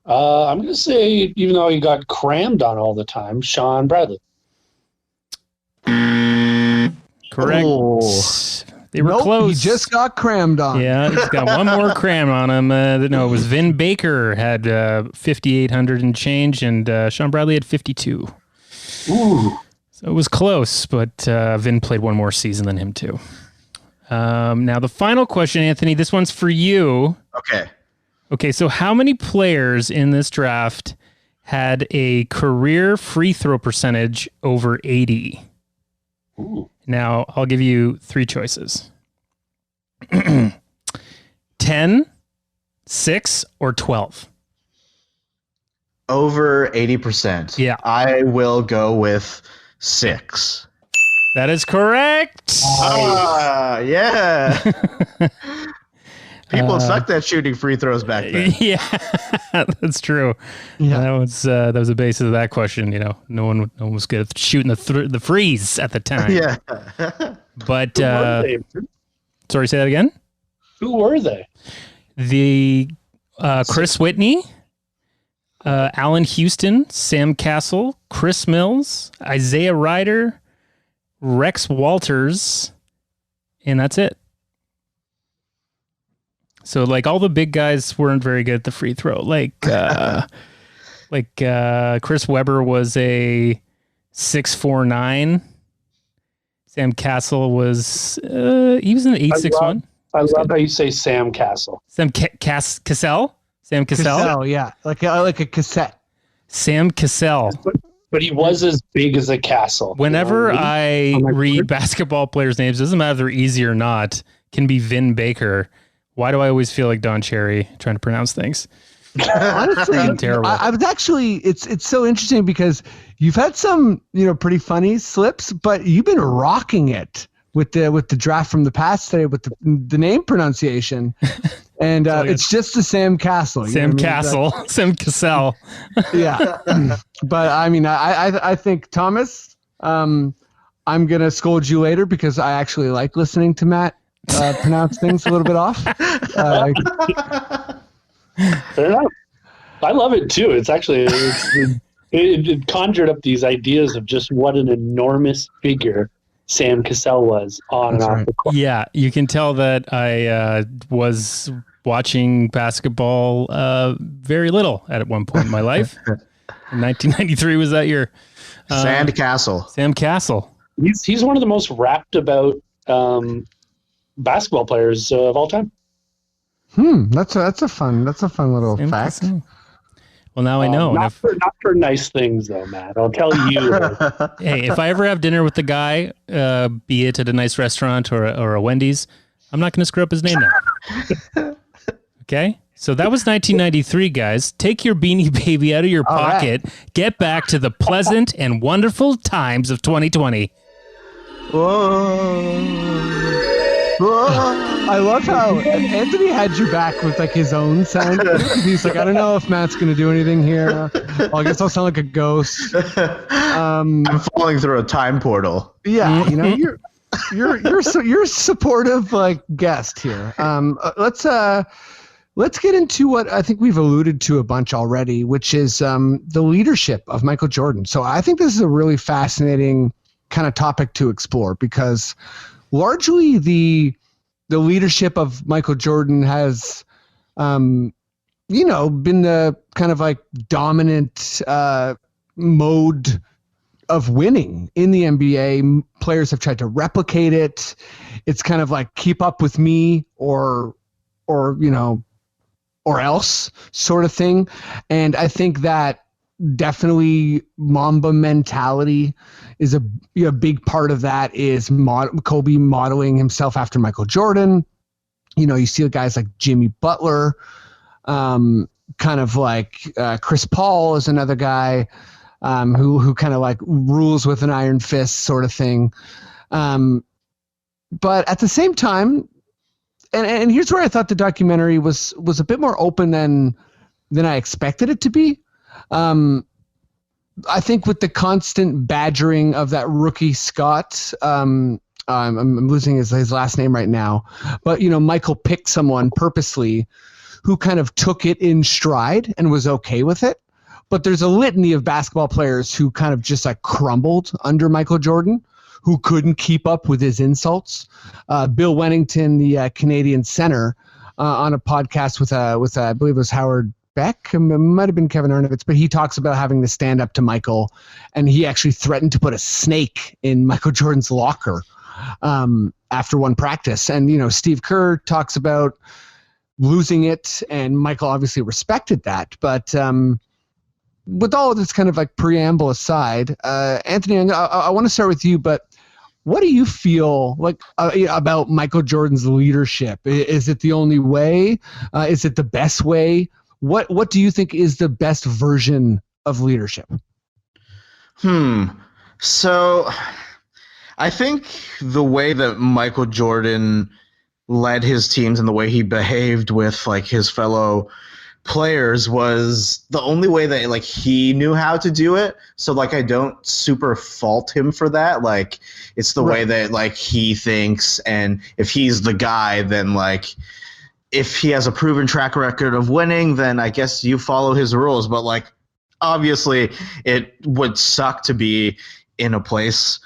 Speaker 7: I'm going to say, even though he got crammed on all the time, Sean Bradley.
Speaker 5: Correct.
Speaker 1: Oh.
Speaker 5: They were close.
Speaker 1: He just got crammed on.
Speaker 5: Yeah, he's got one more cram on him. No, it was Vin Baker had 5,800 and change, and Sean Bradley had 52.
Speaker 7: Ooh.
Speaker 5: So it was close, but Vin played one more season than him too. Now the final question, Anthony, this one's for you. Okay, so how many players in this draft had a career free throw percentage over 80?
Speaker 7: Ooh.
Speaker 5: Now, I'll give you three choices. 10, 6, or 12.
Speaker 6: Over 80%.
Speaker 5: Yeah.
Speaker 6: I will go with 6.
Speaker 5: That is correct.
Speaker 6: Yeah. People sucked at shooting free throws back then.
Speaker 5: Yeah, that's true.
Speaker 1: Yeah.
Speaker 5: That was the basis of that question. You know, no one was good at shooting the freeze at the time.
Speaker 6: Yeah.
Speaker 5: But
Speaker 7: Who were they?
Speaker 5: sorry, say that again.
Speaker 7: Who were they?
Speaker 5: The Chris Whitney, Allen Houston, Sam Castle, Chris Mills, Isaiah Ryder, Rex Walters, and that's it. So like all the big guys weren't very good at the free throw. Like Chris Webber was a 6'4'9". Sam Castle was he was an 8'6'1".
Speaker 7: I love how you say Sam Castle.
Speaker 5: Sam Cassell? Sam Cassell?
Speaker 1: Cassell, yeah, like a cassette.
Speaker 5: Sam Cassell.
Speaker 7: But he was as big as a castle.
Speaker 5: Whenever
Speaker 7: You know what I mean?
Speaker 5: I read basketball players' names, doesn't matter if they're easy or not, can be Vin Baker. Why do I always feel like Don Cherry trying to pronounce things?
Speaker 1: Honestly,
Speaker 5: terrible.
Speaker 1: I was actually it's so interesting because you've had some pretty funny slips, but you've been rocking it with the draft from the past today with the name pronunciation, and it's just the Sam Castle.
Speaker 5: Sam Castle, Sam Cassell.
Speaker 1: Yeah, but I mean, I think Thomas, I'm gonna scold you later because I actually like listening to Matt pronounce things a little bit off.
Speaker 7: Fair enough. I love it too. It's actually it conjured up these ideas of just what an enormous figure Sam Cassell was on and off the court.
Speaker 5: Yeah, you can tell that I was watching basketball very little at one point in my life. 1993 was that year.
Speaker 6: Sand Castle.
Speaker 5: Sam Castle.
Speaker 7: He's one of the most rapped about basketball players of all time.
Speaker 1: That's a fun little
Speaker 5: Sam
Speaker 1: fact.
Speaker 5: Cassell. Well, now I know.
Speaker 7: Not for nice things, though, Matt. I'll tell you.
Speaker 5: Hey, if I ever have dinner with the guy, be it at a nice restaurant or a Wendy's, I'm not going to screw up his name now. Okay? So that was 1993, guys. Take your Beanie Baby out of your pocket. Right. Get back to the pleasant and wonderful times of 2020.
Speaker 1: Whoa. I love how Anthony had you back with like his own sound. He's like, I don't know if Matt's going to do anything here. Well, I guess I'll sound like a ghost.
Speaker 6: I'm falling through a time portal.
Speaker 1: Yeah, you're a supportive like guest here. Let's get into what I think we've alluded to a bunch already, which is the leadership of Michael Jordan. So I think this is a really fascinating kind of topic to explore because largely the leadership of Michael Jordan has, been the kind of like dominant mode of winning in the NBA. Players have tried to replicate it. It's kind of like keep up with me or else sort of thing. And I think that definitely Mamba mentality is a big part of that is Kobe modeling himself after Michael Jordan. You see guys like Jimmy Butler, kind of like Chris Paul is another guy who kind of like rules with an iron fist sort of thing. But at the same time, and here's where I thought the documentary was a bit more open than I expected it to be. I think with the constant badgering of that rookie Scott, I'm losing his last name right now, but Michael picked someone purposely who kind of took it in stride and was okay with it. But there's a litany of basketball players who kind of just like crumbled under Michael Jordan, who couldn't keep up with his insults. Bill Wennington, the Canadian center, on a podcast with I believe it was Howard Beck, it might have been Kevin Arnovitz, but he talks about having to stand up to Michael, and he actually threatened to put a snake in Michael Jordan's locker after one practice. And Steve Kerr talks about losing it, and Michael obviously respected that. But with all of this kind of like preamble aside, Anthony, I want to start with you, but what do you feel like about Michael Jordan's leadership? Is it the only way? Is it the best way? What do you think is the best version of leadership?
Speaker 6: So I think the way that Michael Jordan led his teams and the way he behaved with like his fellow players was the only way that like he knew how to do it. So like I don't super fault him for that. Like it's the way that like he thinks, and if he's the guy, then like if he has a proven track record of winning, then I guess you follow his rules. But like obviously it would suck to be in a place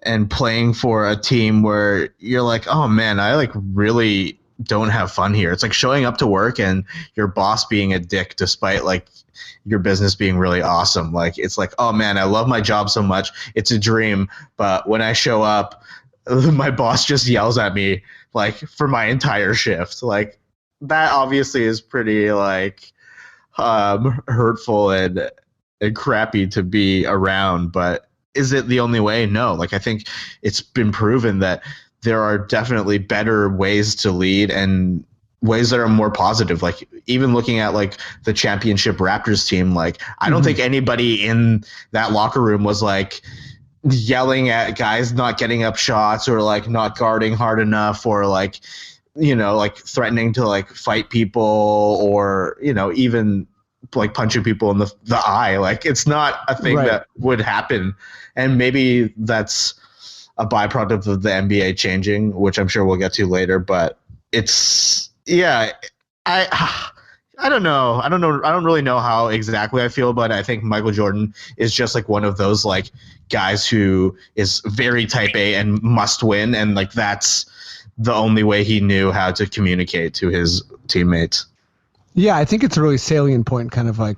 Speaker 6: and playing for a team where you're like, oh man, I like really don't have fun here. It's like showing up to work and your boss being a dick despite like your business being really awesome. Like it's like, oh man, I love my job so much. It's a dream. But when I show up, my boss just yells at me like for my entire shift. Like that obviously is pretty like hurtful and crappy to be around. But is it the only way? No. Like I think it's been proven that there are definitely better ways to lead and ways that are more positive. Like even looking at like the championship Raptors team, like I don't think anybody in that locker room was like yelling at guys not getting up shots or like not guarding hard enough or like, like threatening to like fight people or, even like punching people in the eye. Like it's not a thing that would happen. And maybe that's a byproduct of the NBA changing, which I'm sure we'll get to later, but it's, I don't know. I don't really know how exactly I feel, but I think Michael Jordan is just like one of those like guys who is very type A and must win. And like, that's the only way he knew how to communicate to his teammates.
Speaker 1: Yeah. I think it's a really salient point, kind of like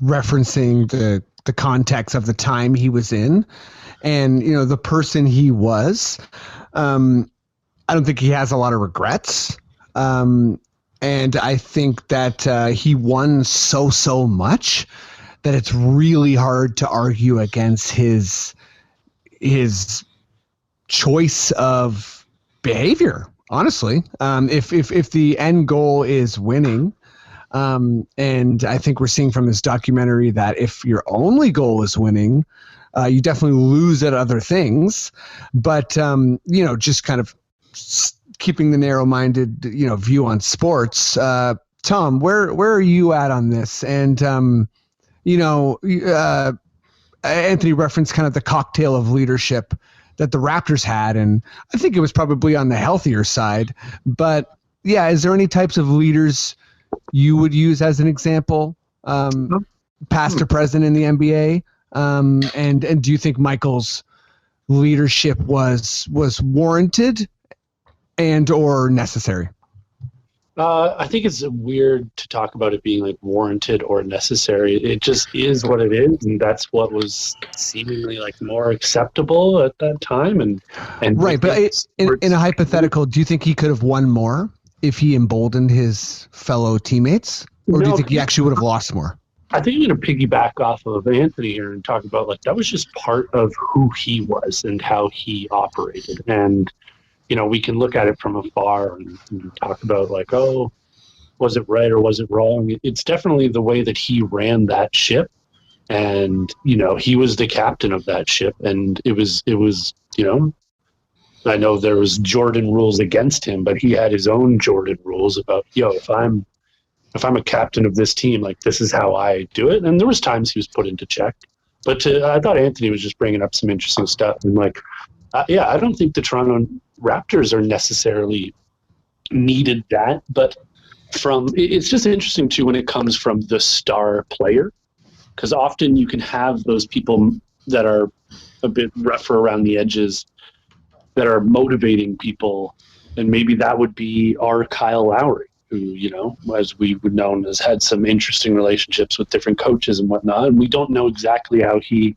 Speaker 1: referencing the context of the time he was in. And, the person he was, I don't think he has a lot of regrets. And I think that he won so much that it's really hard to argue against his choice of behavior, honestly. If the end goal is winning, and I think we're seeing from this documentary that if your only goal is winning, you definitely lose at other things, but just kind of keeping the narrow-minded, view on sports. Tom, where are you at on this? And Anthony referenced kind of the cocktail of leadership that the Raptors had, and I think it was probably on the healthier side. But yeah, is there any types of leaders you would use as an example, past or present in the NBA? And do you think Michael's leadership was warranted and or necessary?
Speaker 7: I think it's weird to talk about it being like warranted or necessary. It just is what it is, and that's what was seemingly like more acceptable at that time. And
Speaker 1: right, but in a hypothetical, do you think he could have won more if he emboldened his fellow teammates, or do you think he actually would have lost more?
Speaker 7: I think I'm going to piggyback off of Anthony here and talk about like that was just part of who he was and how he operated. And, we can look at it from afar and talk about like, oh, was it right or was it wrong? It's definitely the way that he ran that ship. And, he was the captain of that ship. And it was I know there was Jordan rules against him, but he had his own Jordan rules about, if I'm a captain of this team, like, this is how I do it. And there was times he was put into check. But I thought Antony was just bringing up some interesting stuff. And, like, I don't think the Toronto Raptors are necessarily needed that. But it's just interesting, too, when it comes from the star player. Because often you can have those people that are a bit rougher around the edges that are motivating people. And maybe that would be our Kyle Lowry, who, as we would know, has had some interesting relationships with different coaches and whatnot. And we don't know exactly how he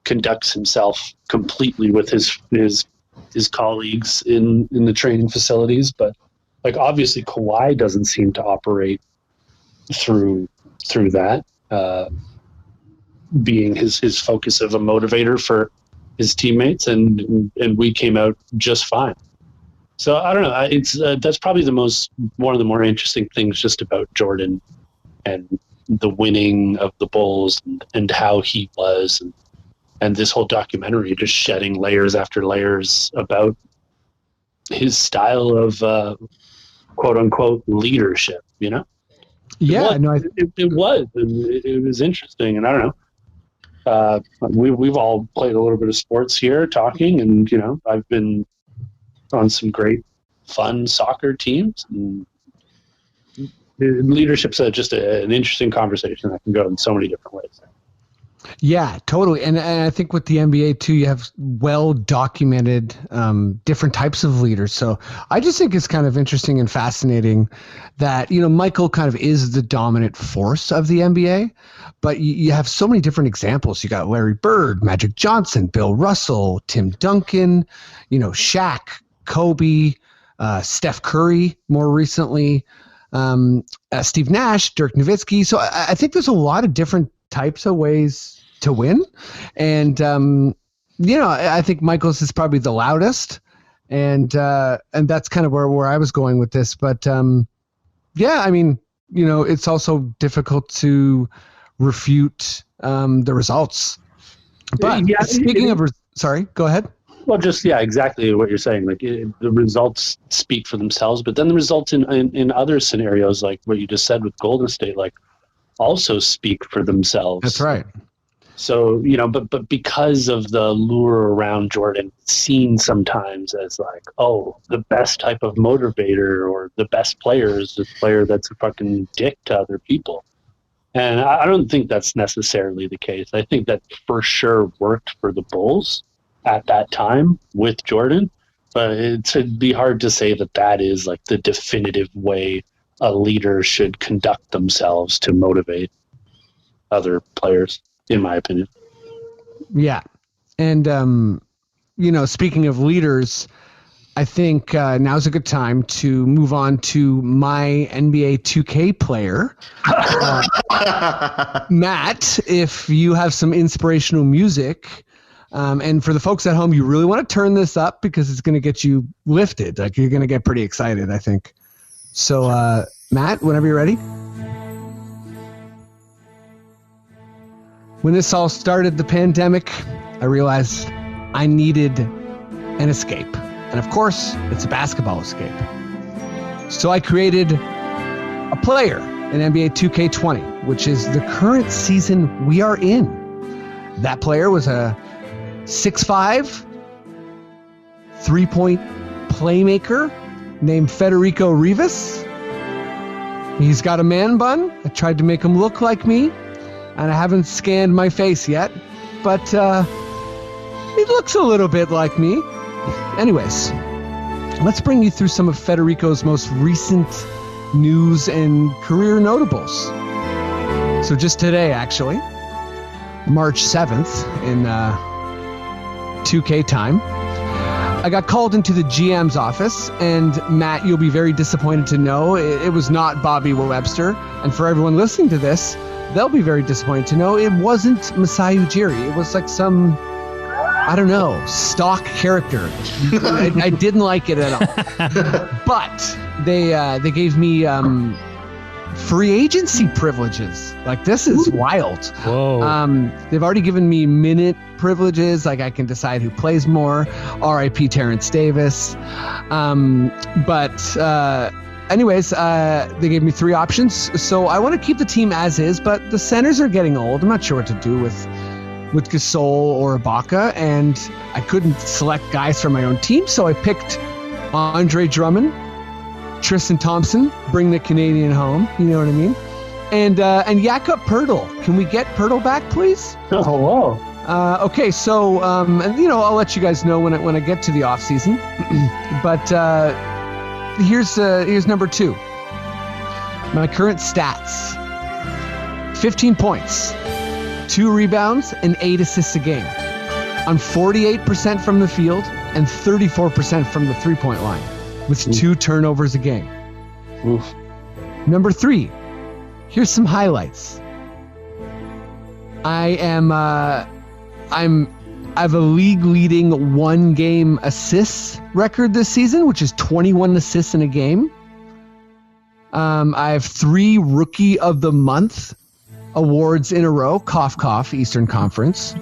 Speaker 7: conducts himself completely with his colleagues in the training facilities. But, like, obviously Kawhi doesn't seem to operate through that, being his focus of a motivator for his teammates, and we came out just fine. So I don't know. It's that's probably one of the more interesting things just about Jordan and the winning of the Bulls and how he was, and this whole documentary just shedding layers after layers about his style of quote unquote leadership.
Speaker 1: Yeah,
Speaker 7: it was interesting, and I don't know. We've all played a little bit of sports here, talking, and I've been on some great, fun soccer teams. And leadership's just an interesting conversation that can go in so many different ways.
Speaker 1: Yeah, totally. And I think with the NBA too, you have well documented different types of leaders. So I just think it's kind of interesting and fascinating that, Michael kind of is the dominant force of the NBA, but you have so many different examples. You got Larry Bird, Magic Johnson, Bill Russell, Tim Duncan, Shaq, Kobe, Steph Curry more recently, Steve Nash, Dirk Nowitzki. So I think there's a lot of different types of ways to win. And, I think Michael's is probably the loudest, and that's kind of where I was going with this. But, it's also difficult to refute the results. But speaking of, sorry, go ahead.
Speaker 7: Well, just, exactly what you're saying. Like, the results speak for themselves, but then the results in other scenarios, like what you just said with Golden State, like, also speak for themselves.
Speaker 1: That's right.
Speaker 7: So, but because of the lure around Jordan, it's seen sometimes as like, oh, the best type of motivator or the best player is the player that's a fucking dick to other people. And I don't think that's necessarily the case. I think that for sure worked for the Bulls at that time with Jordan, but it'd be hard to say that is like the definitive way a leader should conduct themselves to motivate other players, in my opinion.
Speaker 1: Yeah. And, speaking of leaders, I think now's a good time to move on to my NBA 2K player. Matt, if you have some inspirational music, and for the folks at home, you really want to turn this up because it's going to get you lifted. Like, you're going to get pretty excited, I think. So, Matt, whenever you're ready. When this all started, the pandemic, I realized I needed an escape. And of course, it's a basketball escape. So I created a player in NBA 2K20, which is the current season we are in. That player was a 6'5", 3-point playmaker named Federico Rivas. He's got a man bun. I tried to make him look like me, and I haven't scanned my face yet, but he looks a little bit like me. Anyways, let's bring you through some of Federico's most recent news and career notables. So just today, actually, March 7th in 2K time, I got called into the GM's office, and Matt, you'll be very disappointed to know it was not Bobby Webster. And for everyone listening to this, they'll be very disappointed to know it wasn't Masai Ujiri. It was like some, I don't know, stock character. I didn't like it at all. But they gave me free agency privileges. Like, this is wild.
Speaker 5: Whoa.
Speaker 1: They've already given me minute privileges. Like, I can decide who plays more. R.I.P. Terrence Davis. Anyways, they gave me 3 options. So I want to keep the team as is, but the centers are getting old. I'm not sure what to do with Gasol or Ibaka, and I couldn't select guys from my own team, so I picked Andre Drummond, Tristan Thompson, bring the Canadian home. You know what I mean? And Jakob Poeltl. Can we get Poeltl back, please?
Speaker 7: Oh, wow.
Speaker 1: Okay, so I'll let you guys know when I get to the off season. But here's number 2. My current stats: 15 points, 2 rebounds, and 8 assists a game. I'm 48% from the field and 34% from the 3-point line, with 2 turnovers a game.
Speaker 7: Oof.
Speaker 1: Number 3, here's some highlights. I have a league-leading 1-game assists record this season, which is 21 assists in a game. I have 3 Rookie of the Month awards in a row. Cough, cough. Eastern Conference.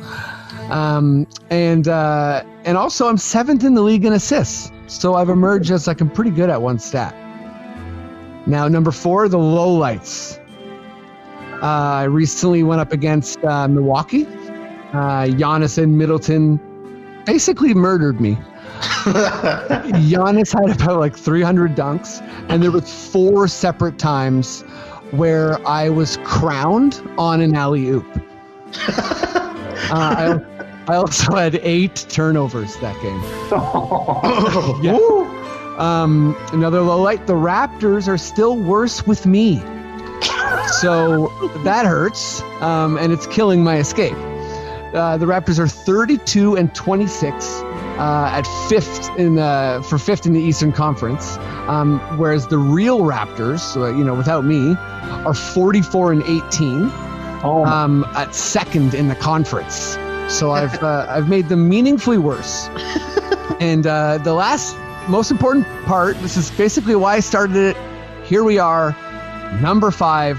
Speaker 1: And also I'm 7th in the league in assists. So I've emerged as like I'm pretty good at one stat. Now, number 4, the lowlights. I recently went up against Milwaukee. Giannis and Middleton basically murdered me. Giannis had about like 300 dunks, and there was 4 separate times where I was crowned on an alley-oop. I also had 8 turnovers that game. Yeah. Another low light, the Raptors are still worse with me. So that hurts, and it's killing my escape. The Raptors are 32-26 at 5th for 5th in the Eastern Conference, whereas the real Raptors, without me, are 44-18 at 2nd in the conference. So I've made them meaningfully worse. And the last most important part, this is basically why I started it. Here we are, number 5.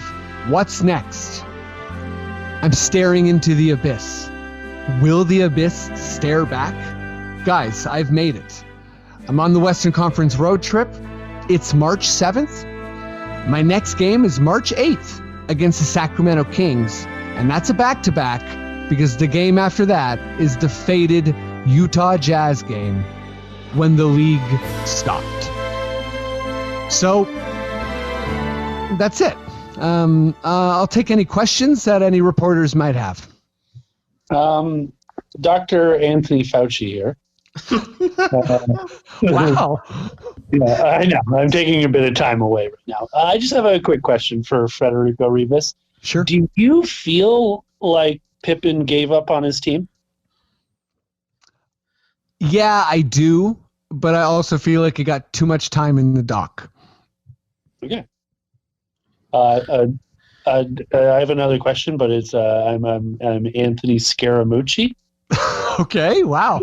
Speaker 1: What's next? I'm staring into the abyss. Will the abyss stare back? Guys, I've made it. I'm on the Western Conference road trip. It's March 7th. My next game is March 8th against the Sacramento Kings, and that's a back-to-back because the game after that is the fated Utah Jazz game when the league stopped. So that's it. I'll take any questions that any reporters might have.
Speaker 7: Dr. Anthony Fauci here.
Speaker 1: Wow.
Speaker 7: Yeah, I know. I'm taking a bit of time away right now. I just have a quick question for Federico Rivas.
Speaker 1: Sure.
Speaker 7: Do you feel like Pippen gave up on his team?
Speaker 1: Yeah, I do, but I also feel like he got too much time in the dock.
Speaker 7: Okay. I have another question, but it's I'm Anthony Scaramucci.
Speaker 1: Okay. Wow.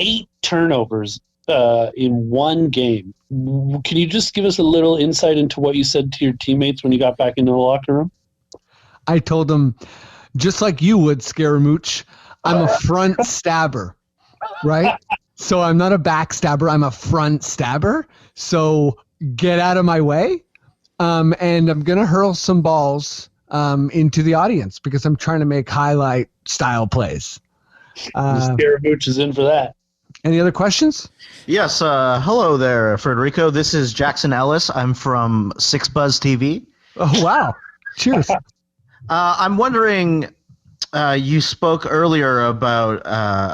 Speaker 7: 8 turnovers in one game. Can you just give us a little insight into what you said to your teammates when you got back into the locker room?
Speaker 1: I told them, just like you would, Scaramouche, I'm a front stabber, right? So I'm not a backstabber. I'm a front stabber. So get out of my way. And I'm going to hurl some balls into the audience because I'm trying to make highlight style plays.
Speaker 7: Scaramouche is in for that.
Speaker 1: Any other questions?
Speaker 6: Yes. Hello there, Federico. This is Jackson Ellis. I'm from 6 Buzz TV.
Speaker 1: Oh, wow. Cheers.
Speaker 6: I'm wondering, you spoke earlier about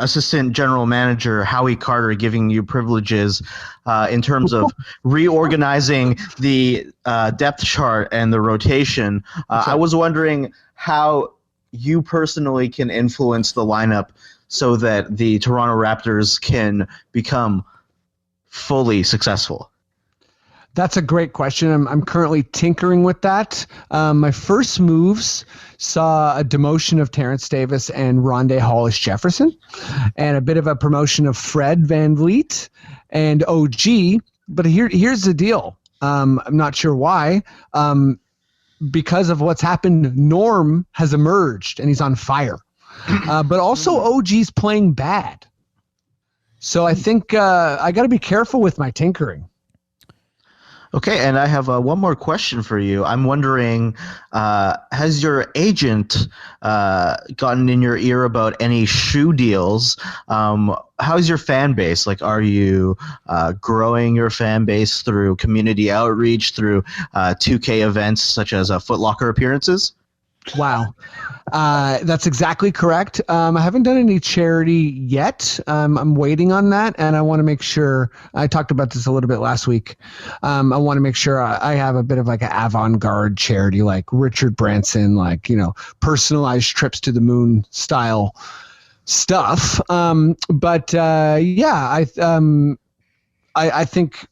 Speaker 6: Assistant General Manager Howie Carter giving you privileges in terms of reorganizing the depth chart and the rotation. I was wondering how you personally can influence the lineup so that the Toronto Raptors can become fully successful.
Speaker 1: That's a great question. I'm currently tinkering with that. My first moves saw a demotion of Terrence Davis and Rondé Hollis Jefferson, and a bit of a promotion of Fred Van Vliet and OG. But here's the deal. I'm not sure why. Because of what's happened, Norm has emerged and he's on fire. But also OG's playing bad. So I think I got to be careful with my tinkering.
Speaker 6: Okay, and I have one more question for you. I'm wondering, has your agent gotten in your ear about any shoe deals? How's your fan base? Like, are you growing your fan base through community outreach, through 2K events such as Foot Locker appearances?
Speaker 1: Wow. That's exactly correct. I haven't done any charity yet. I'm waiting on that, and I want to make sure – I talked about this a little bit last week. I want to make sure I have a bit of like an avant-garde charity like Richard Branson, like, you know, personalized trips to the moon style stuff. I think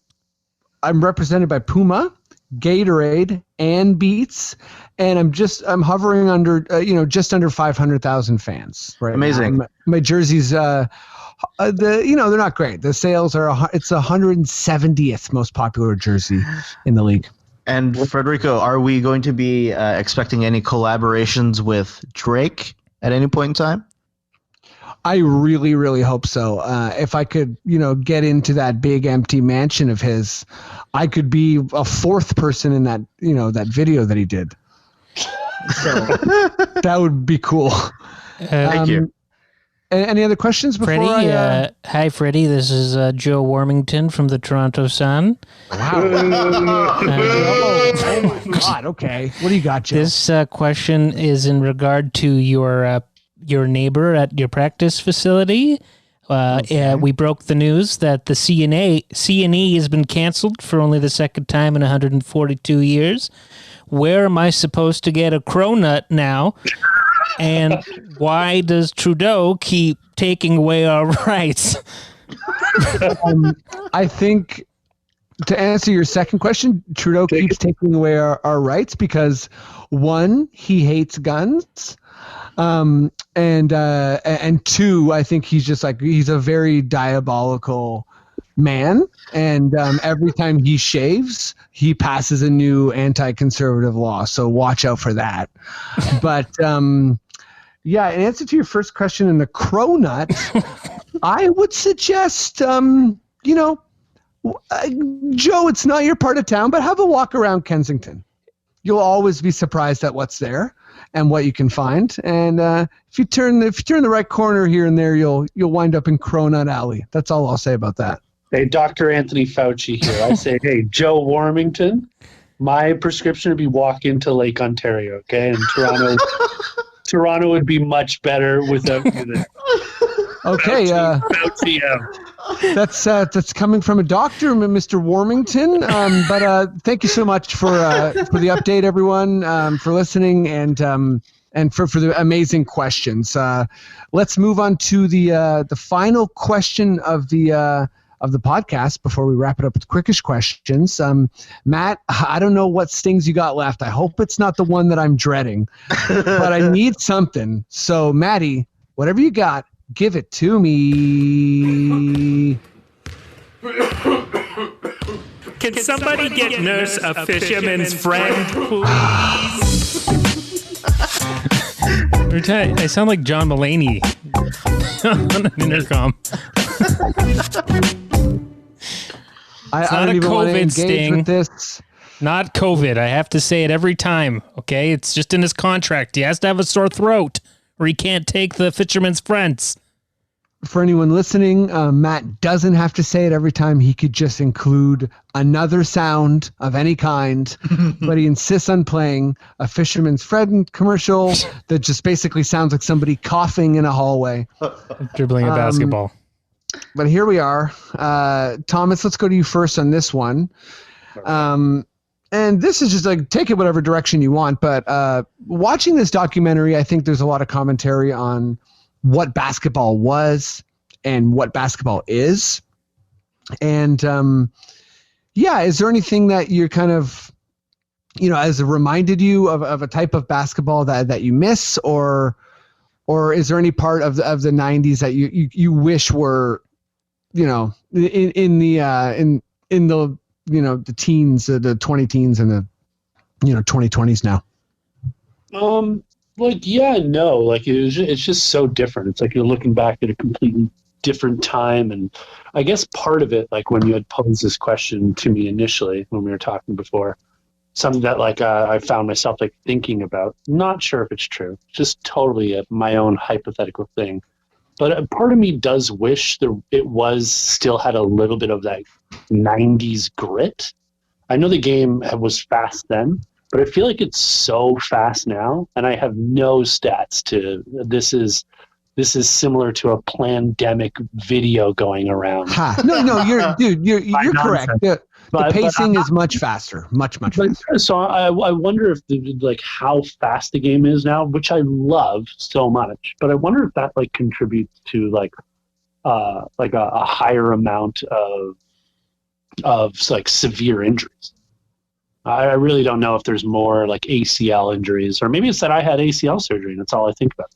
Speaker 1: I'm represented by Puma, Gatorade, and Beats, and I'm hovering under just under 500,000 fans right
Speaker 6: Amazing.
Speaker 1: now. My jerseys they're not great. The sales are it's 170th most popular jersey in the league.
Speaker 6: And Federico, are we going to be expecting any collaborations with Drake at any point in time?
Speaker 1: I really, really hope so. If I could, get into that big empty mansion of his, I could be a fourth person in that, that video that he did. So that would be cool.
Speaker 6: Thank you.
Speaker 1: Any other questions before
Speaker 5: Freddie? Hi, Freddie. This is Joe Warmington from the Toronto Sun.
Speaker 1: Wow. Oh my God. Okay. What do you got, Joe?
Speaker 5: This question is in regard to your neighbor at your practice facility. We broke the news that the C&E has been canceled for only the second time in 142 years. Where am I supposed to get a cronut now? And why does Trudeau keep taking away our rights?
Speaker 1: I think to answer your second question, Trudeau keeps taking away our rights because, one, he hates guns. And two, I think he's a very diabolical man. And every time he shaves, he passes a new anti-conservative law. So watch out for that. But in answer to your first question in the cronut, I would suggest, Joe, it's not your part of town, but have a walk around Kensington. You'll always be surprised at what's there and what you can find. And if you turn the right corner here and there, you'll wind up in Cronut Alley. That's all I'll say about that.
Speaker 7: Hey, Dr. Anthony Fauci here. I say, hey, Joe Warmington, my prescription would be walk into Lake Ontario, okay? And Toronto would be much better without you.
Speaker 1: Okay,
Speaker 7: Fauci out.
Speaker 1: That's coming from a doctor, Mr. Warmington. But thank you so much for the update, everyone, for listening and for the amazing questions. Let's move on to the final question of the podcast before we wrap it up with Quickish questions. Matt, I don't know what stings you got left. I hope it's not the one that I'm dreading, but I need something. So, Maddie, whatever you got, give it to me.
Speaker 4: Can somebody get Nurse a fisherman's friend, please? I sound like John Mulaney on an intercom.
Speaker 1: I don't even want to engage with this.
Speaker 5: Not COVID. I have to say it every time, okay? It's just in his contract. He has to have a sore throat or he can't take the fisherman's friends.
Speaker 1: For anyone listening, Matt doesn't have to say it every time. He could just include another sound of any kind, but he insists on playing a fisherman's friend commercial that just basically sounds like somebody coughing in a hallway.
Speaker 5: Dribbling a basketball.
Speaker 1: But here we are. Thomas, let's go to you first on this one. And this is just like, take it whatever direction you want. But watching this documentary, I think there's a lot of commentary on what basketball was and what basketball is. And, Yeah, is there anything that you're kind of, has it reminded you of a type of basketball that you miss, or is there any part of the 90s that you wish were, in the the teens, the 20 teens and the 2020s now?
Speaker 7: It's just so different. It's like you're looking back at a completely different time. And I guess part of it, like when you had posed this question to me initially when we were talking before, something that I found myself thinking about, not sure if it's true, just totally my own hypothetical thing. But a part of me does wish it still had a little bit of that 90s grit. I know the game was fast then, but I feel like it's so fast now, and I have no stats to this is similar to a pandemic video going around.
Speaker 1: No, you're correct. The pacing is much faster, much faster.
Speaker 7: So I wonder if how fast the game is now, which I love so much. But I wonder if that contributes to a higher amount of severe injuries. I really don't know if there's more ACL injuries, or maybe it's that I had ACL surgery and that's all I think about.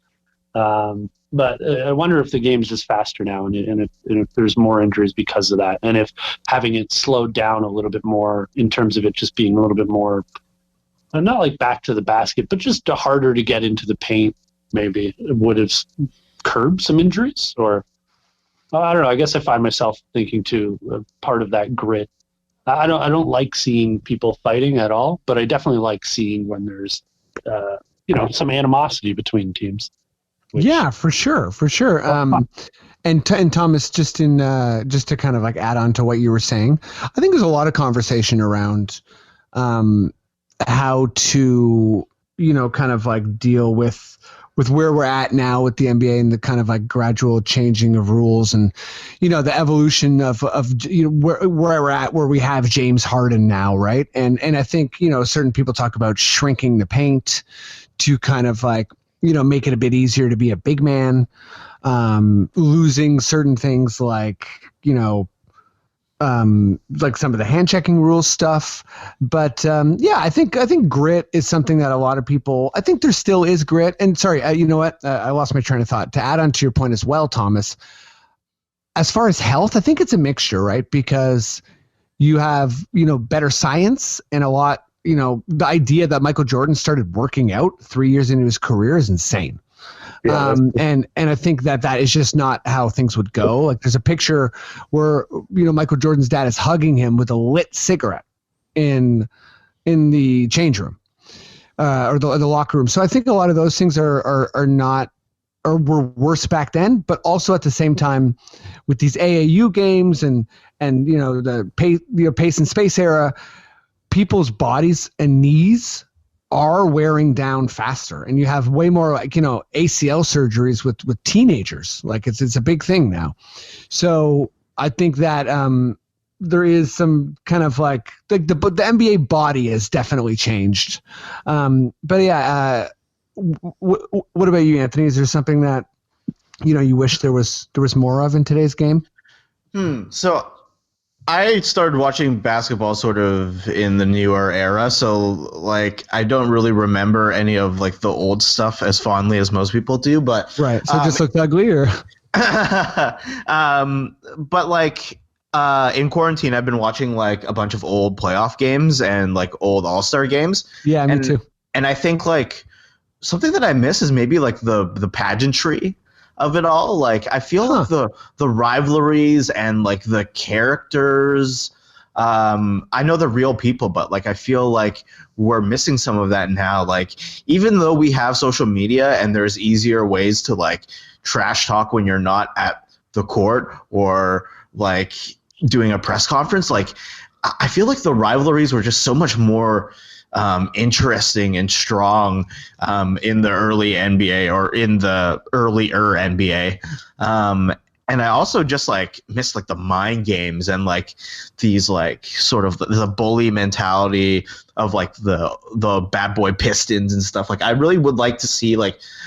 Speaker 7: But I wonder if the game's just faster now, and if there's more injuries because of that, and if having it slowed down a little bit more in terms of it just being a little bit more, not back to the basket, but just harder to get into the paint, maybe it would have curbed some injuries. Or I don't know. I guess I find myself thinking too, part of that grit. I don't like seeing people fighting at all, but I definitely like seeing when there's some animosity between teams.
Speaker 1: Yeah, for sure. And Thomas, just to kind of add on to what you were saying, I think there's a lot of conversation around how to kind of deal with where we're at now with the NBA and the kind of gradual changing of rules, and the evolution of where we're at, where we have James Harden now, right? And I think certain people talk about shrinking the paint to kind of make it a bit easier to be a big man, losing certain things like some of the hand checking rules stuff. But I think grit is something that a lot of people, I think there still is grit. And sorry, I lost my train of thought. To add on to your point as well, Thomas, as far as health, I think it's a mixture, right? Because you have, better science, and a lot, the idea that Michael Jordan started working out 3 years into his career is insane. Yeah, and I think that is just not how things would go. There's a picture where Michael Jordan's dad is hugging him with a lit cigarette in the change room or the locker room. So I think a lot of those things are not, or were worse back then. But also at the same time, with these AAU games and the pace and space era, people's bodies and knees are wearing down faster, and you have way more ACL surgeries with teenagers. It's a big thing now. So I think that there is some kind of the NBA body has definitely changed. But yeah, what about you, Anthony? Is there something that you wish there was more of in today's game?
Speaker 6: So I started watching basketball sort of in the newer era, so I don't really remember any of the old stuff as fondly as most people do. But
Speaker 1: right, so it just looked ugly, or
Speaker 6: in quarantine, I've been watching a bunch of old playoff games and old All-Star games.
Speaker 1: Yeah, me too.
Speaker 6: And I think something that I miss is maybe the pageantry of it all. I feel like the rivalries and the characters, I know they're real people, but I feel like we're missing some of that now. Even though we have social media and there's easier ways to trash talk when you're not at the court or doing a press conference, I feel like the rivalries were just so much more interesting and strong in the early NBA, or in the earlier NBA. And I also just miss the mind games and these sort of the bully mentality of the bad boy Pistons and stuff. I really would like to see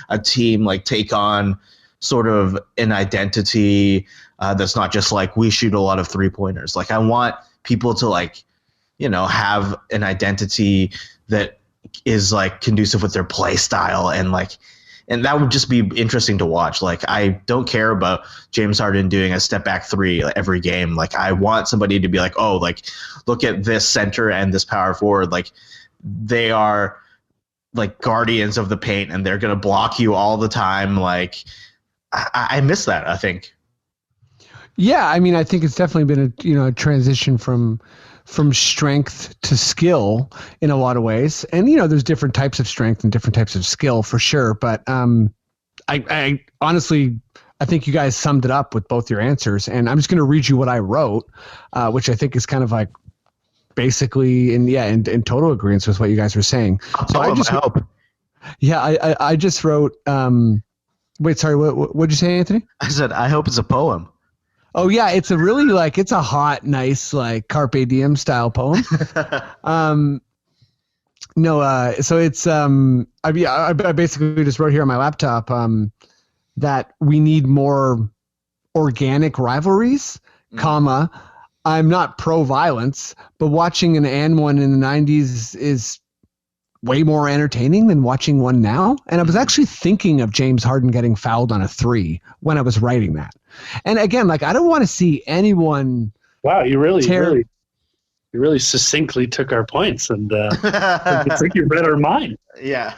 Speaker 6: a team take on sort of an identity that's not just we shoot a lot of 3-pointers. I want people to like, have an identity that is like conducive with their play style, and that would just be interesting to watch. Like, I don't care about James Harden doing a step back three every game. Like, I want somebody to be like, oh, like, look at this center and this power forward. Like, they are like guardians of the paint, and they're going to block you all the time. Like, I miss that, I think.
Speaker 1: Yeah, I mean, I think it's definitely been a transition from strength to skill in a lot of ways. And, there's different types of strength and different types of skill for sure. But I honestly, I think you guys summed it up with both your answers. And I'm just going to read you what I wrote, which I think is kind of like basically in total agreement with what you guys were saying. So I hope. Yeah, I just wrote, wait, sorry, what'd you say, Anthony?
Speaker 6: I said, I hope it's a poem.
Speaker 1: Oh yeah, it's a really it's a hot, nice, like Carpe Diem style poem. So it's I basically just wrote here on my laptop that we need more organic rivalries, comma, I'm not pro violence, but watching an and one in the 90s is way more entertaining than watching one now. And I was actually thinking of James Harden getting fouled on a 3 when I was writing that. And again, like, I don't want to see anyone.
Speaker 7: Wow, you really succinctly took our points, and it's like you read our mind.
Speaker 6: Yeah.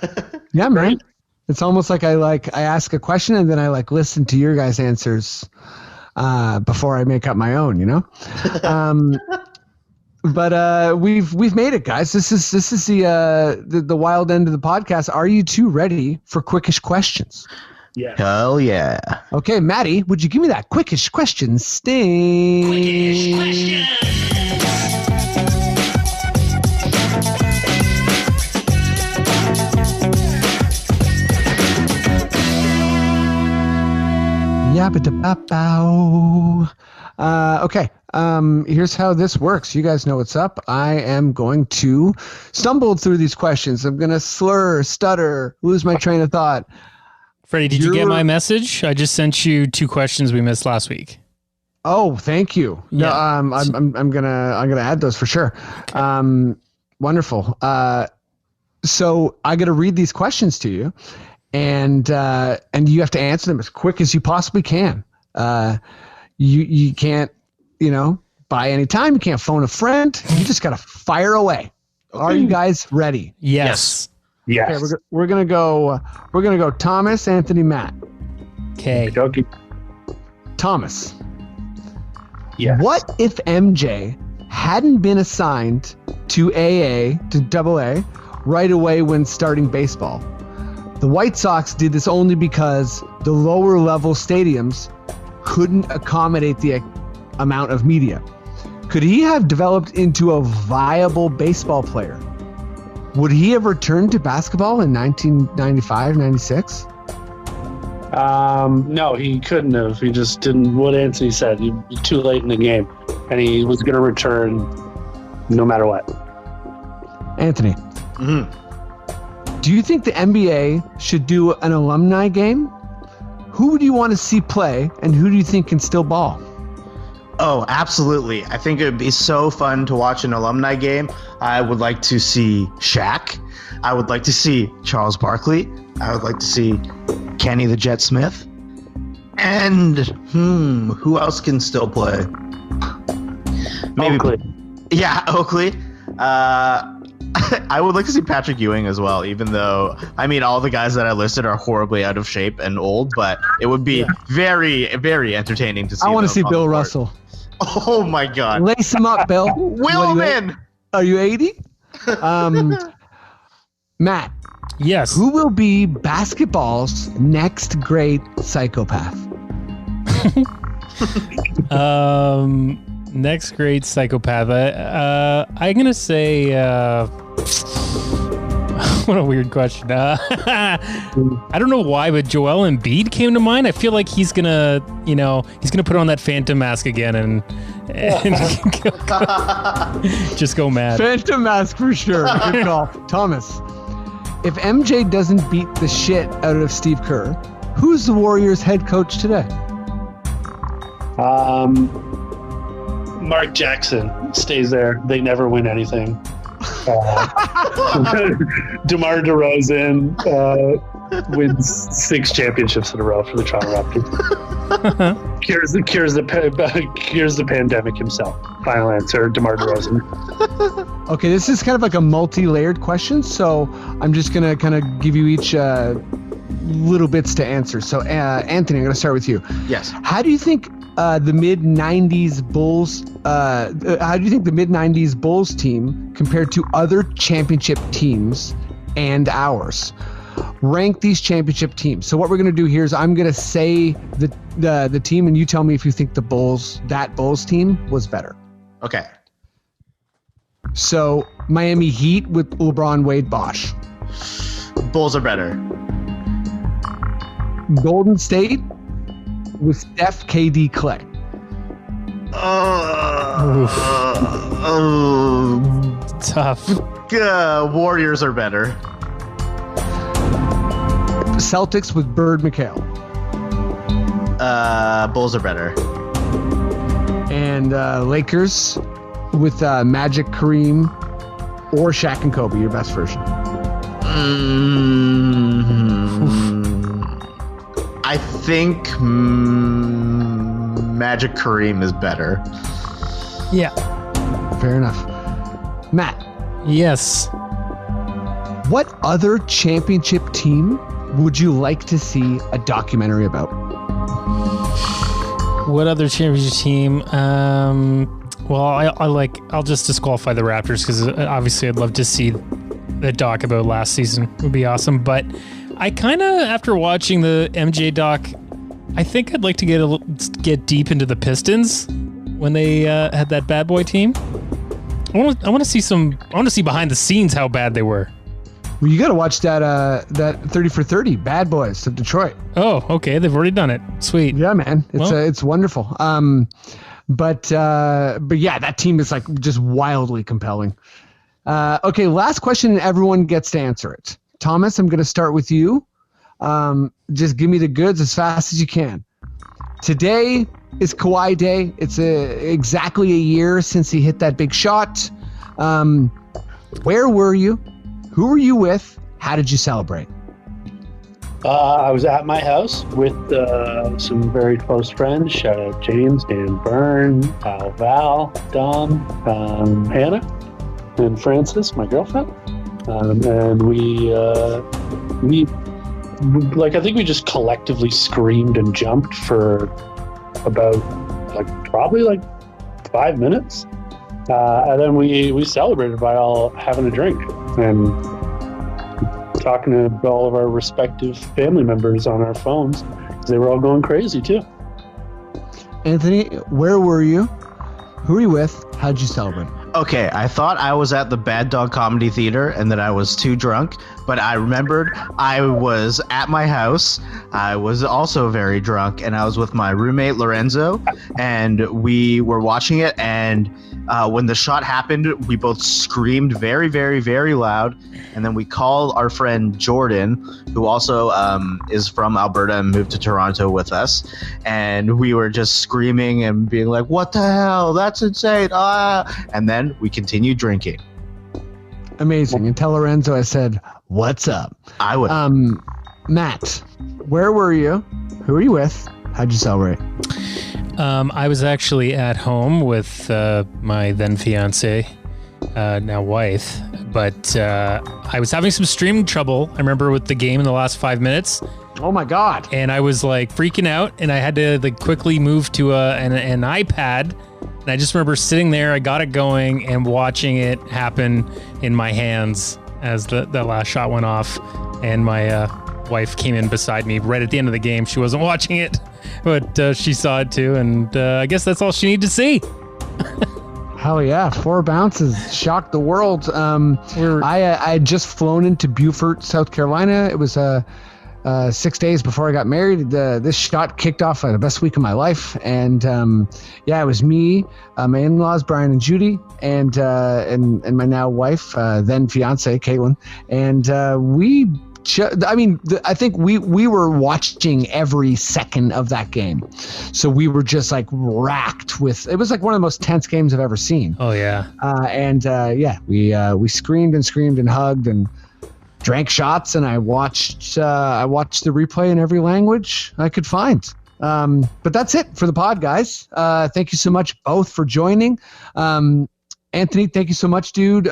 Speaker 1: Yeah, man. It's almost like I ask a question and then I listen to your guys' answers before I make up my own, But we've made it, guys. This is the wild end of the podcast. Are you two ready for Quickish questions?
Speaker 7: Yeah.
Speaker 6: Hell yeah.
Speaker 1: Okay, Maddie, would you give me that Quickish question sting? Quickish question. Yabba-da-ba-bow. Okay. Here's how this works. You guys know what's up. I am going to stumble through these questions. I'm going to slur, stutter, lose my train of thought.
Speaker 5: Freddie, did you get my message? I just sent you 2 questions we missed last week.
Speaker 1: Oh, thank you.
Speaker 5: Yeah.
Speaker 1: No, I'm gonna add those for sure. Wonderful. So I got to read these questions to you, and you have to answer them as quick as you possibly can. You can't, buy any time. You can't phone a friend. You just got to fire away. Okay. Are you guys ready?
Speaker 5: Yes.
Speaker 7: Yes.
Speaker 1: Okay, we're gonna go Thomas, Anthony, Matt.
Speaker 5: Okay.
Speaker 1: Thomas.
Speaker 7: Yes.
Speaker 1: What if MJ hadn't been assigned to AA right away when starting baseball? The White Sox did this only because the lower level stadiums couldn't accommodate the amount of media. Could he have developed into a viable baseball player? Would he have returned to basketball in 1995, 96?
Speaker 7: No, he couldn't have. He just didn't. What Antony said, he was too late in the game, and he was going to return no matter what.
Speaker 1: Anthony, do you think the NBA should do an alumni game? Who do you want to see play, and who do you think can still ball?
Speaker 6: Oh, absolutely. I think it would be so fun to watch an alumni game. I would like to see Shaq. I would like to see Charles Barkley. I would like to see Kenny the Jet Smith. And, who else can still play? Maybe
Speaker 7: Oakley.
Speaker 6: Yeah, Oakley. I would like to see Patrick Ewing as well, even though, all the guys that I listed are horribly out of shape and old, but it would be very, very entertaining to see.
Speaker 1: I want to see Bill
Speaker 6: court.
Speaker 1: Russell.
Speaker 6: Oh my God.
Speaker 1: Lace him up, Bill.
Speaker 6: Willman.
Speaker 1: Are you 80? Matt.
Speaker 5: Yes.
Speaker 1: Who will be basketball's next great psychopath?
Speaker 5: Next great psychopath. I'm gonna say. What a weird question. I don't know why, but Joel Embiid came to mind. I feel like he's gonna put on that Phantom mask again and just go mad.
Speaker 1: Phantom mask for sure. Good call, Thomas. If MJ doesn't beat the shit out of Steve Kerr, who's the Warriors' head coach today?
Speaker 7: Mark Jackson. stays there. They never win anything. DeMar DeRozan wins 6 championships in a row for the Toronto Raptors. cures the pandemic himself. Final answer: DeMar DeRozan.
Speaker 1: Okay, this is kind of like a multi-layered question, so I'm just gonna kind of give you each little bits to answer. So, Anthony, I'm gonna start with you.
Speaker 6: Yes.
Speaker 1: How do you think the mid '90s Bulls? How do you think the mid '90s Bulls team compared to other championship teams and ours? Rank these championship teams. So what we're gonna do here is I'm gonna say the team, and you tell me if you think that Bulls team was better.
Speaker 6: Okay.
Speaker 1: So Miami Heat with LeBron, Wade, Bosh.
Speaker 6: Bulls are better.
Speaker 1: Golden State with Steph, KD, Clay.
Speaker 5: Tough.
Speaker 6: Warriors are better.
Speaker 1: Celtics with Bird, McHale.
Speaker 6: Bulls are better.
Speaker 1: And Lakers with Magic, Kareem, or Shaq and Kobe, your best version.
Speaker 6: I think Magic Kareem is better.
Speaker 5: Yeah.
Speaker 1: Fair enough. Matt.
Speaker 5: Yes.
Speaker 1: What other championship team would you like to see a documentary about?
Speaker 5: What other championship team? Well, I'll just disqualify the Raptors because obviously I'd love to see the doc about last season. It would be awesome. But I kind of, after watching the MJ doc, I think I'd like to get deep into the Pistons when they had that bad boy team. I want to see behind the scenes how bad they were.
Speaker 1: Well, you got to watch that 30 for 30 Bad Boys of Detroit.
Speaker 5: Oh, okay. They've already done it. Sweet.
Speaker 1: Yeah, man. It's wonderful. But yeah, that team is like just wildly compelling. Okay, last question, and everyone gets to answer it. Thomas, I'm going to start with you. Just give me the goods as fast as you can. Today is Kawhi Day. It's exactly a year since he hit that big shot. Where were you? Who were you with? How did you celebrate?
Speaker 7: I was at my house with some very close friends. Shout out James, Dan Byrne, Val, Dom, Hannah, and Frances, my girlfriend. And we I think we just collectively screamed and jumped for about probably 5 minutes. And then we celebrated by all having a drink and talking to all of our respective family members on our phones because they were all going crazy too.
Speaker 1: Anthony, where were you? Who were you with? How'd you celebrate?
Speaker 6: Okay, I thought I was at the Bad Dog Comedy Theater and that I was too drunk, but I remembered I was at my house. I was also very drunk, and I was with my roommate Lorenzo, and we were watching it, and when the shot happened, we both screamed very, very, very loud, and then we called our friend Jordan, who also is from Alberta and moved to Toronto with us, and we were just screaming and being like, "What the hell? That's insane!" And then we continued drinking.
Speaker 1: Amazing. And tell Lorenzo I said, "What's up?"
Speaker 6: I would.
Speaker 1: Matt, where were you? Who were you with? How'd you celebrate?
Speaker 5: I was actually at home with my then fiance, now wife, but I was having some streaming trouble. I remember with the game in the last 5 minutes.
Speaker 1: Oh my God.
Speaker 5: And I was freaking out, and I had to quickly move to an iPad. And I just remember sitting there, I got it going and watching it happen in my hands as the last shot went off. And my wife came in beside me right at the end of the game. She wasn't watching it, but she saw it too. And I guess that's all she needed to see.
Speaker 1: Hell yeah. 4 bounces. Shocked the world. I had just flown into Beaufort, South Carolina. It was 6 days before I got married. This shot kicked off the best week of my life, and it was me, my in-laws Brian and Judy, and my now wife, then fiance Caitlin, and we I think we were watching every second of that game, so we were just like racked with. It was like one of the most tense games I've ever seen.
Speaker 5: Oh yeah.
Speaker 1: We screamed and hugged and drank shots, and I watched the replay in every language I could find. But that's it for the pod, guys. Thank you so much both for joining. Anthony, thank you so much, dude.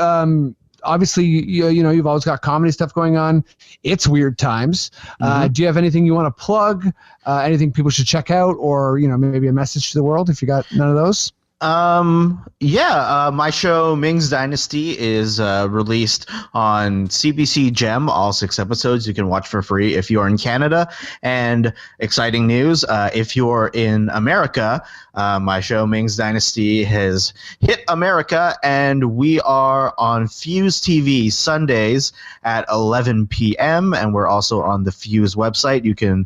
Speaker 1: Obviously, you've always got comedy stuff going on. It's weird times. Do you have anything you want to plug? Anything people should check out, or maybe a message to the world if you got none of those?
Speaker 6: My show Ming's Dynasty is released on CBC Gem, all 6 episodes you can watch for free if you are in Canada. And exciting news, if you're in America, my show Ming's Dynasty has hit America, and we are on Fuse TV Sundays at 11 p.m. and we're also on the Fuse website. You can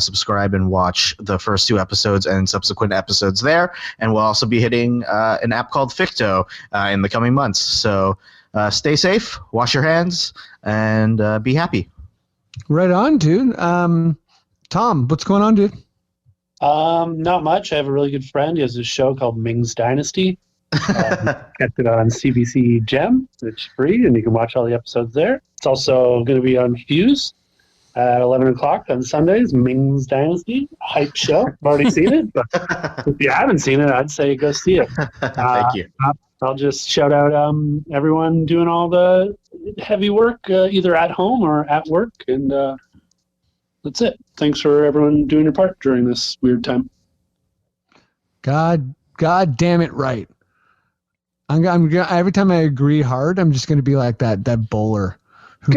Speaker 6: subscribe and watch the first 2 episodes and subsequent episodes there, and we'll also be hitting an app called Ficto in the coming months. So stay safe, wash your hands, and be happy.
Speaker 1: Right on, dude. Tom, what's going on, dude?
Speaker 7: Not much. I have a really good friend. He has a show called Ming's Dynasty. Kept it on CBC Gem. It's free, and you can watch all the episodes there. It's also going to be on Fuse at 11 o'clock on Sundays. Ming's Dynasty, hype show. I've already seen it, but if you haven't seen it, I'd say go see it.
Speaker 6: Thank you.
Speaker 7: I'll just shout out everyone doing all the heavy work, either at home or at work, and that's it. Thanks for everyone doing your part during this weird time.
Speaker 1: God damn it, right. I'm every time I agree hard, I'm just going to be like that bowler who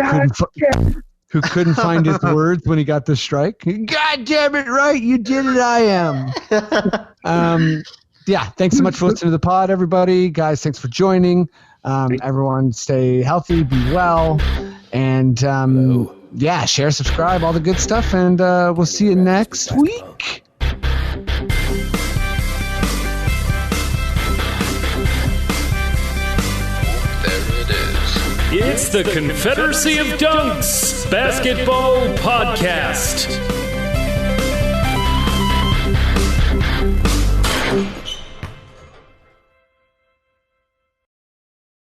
Speaker 1: couldn't find his words when he got the strike. God damn it, right. You did it. I am. Thanks so much for listening to the pod, everybody. Guys, thanks for joining. Everyone stay healthy, be well, and share, subscribe, all the good stuff, and we'll see you next week.
Speaker 8: It's the Confederacy of Dunks Basketball Podcast.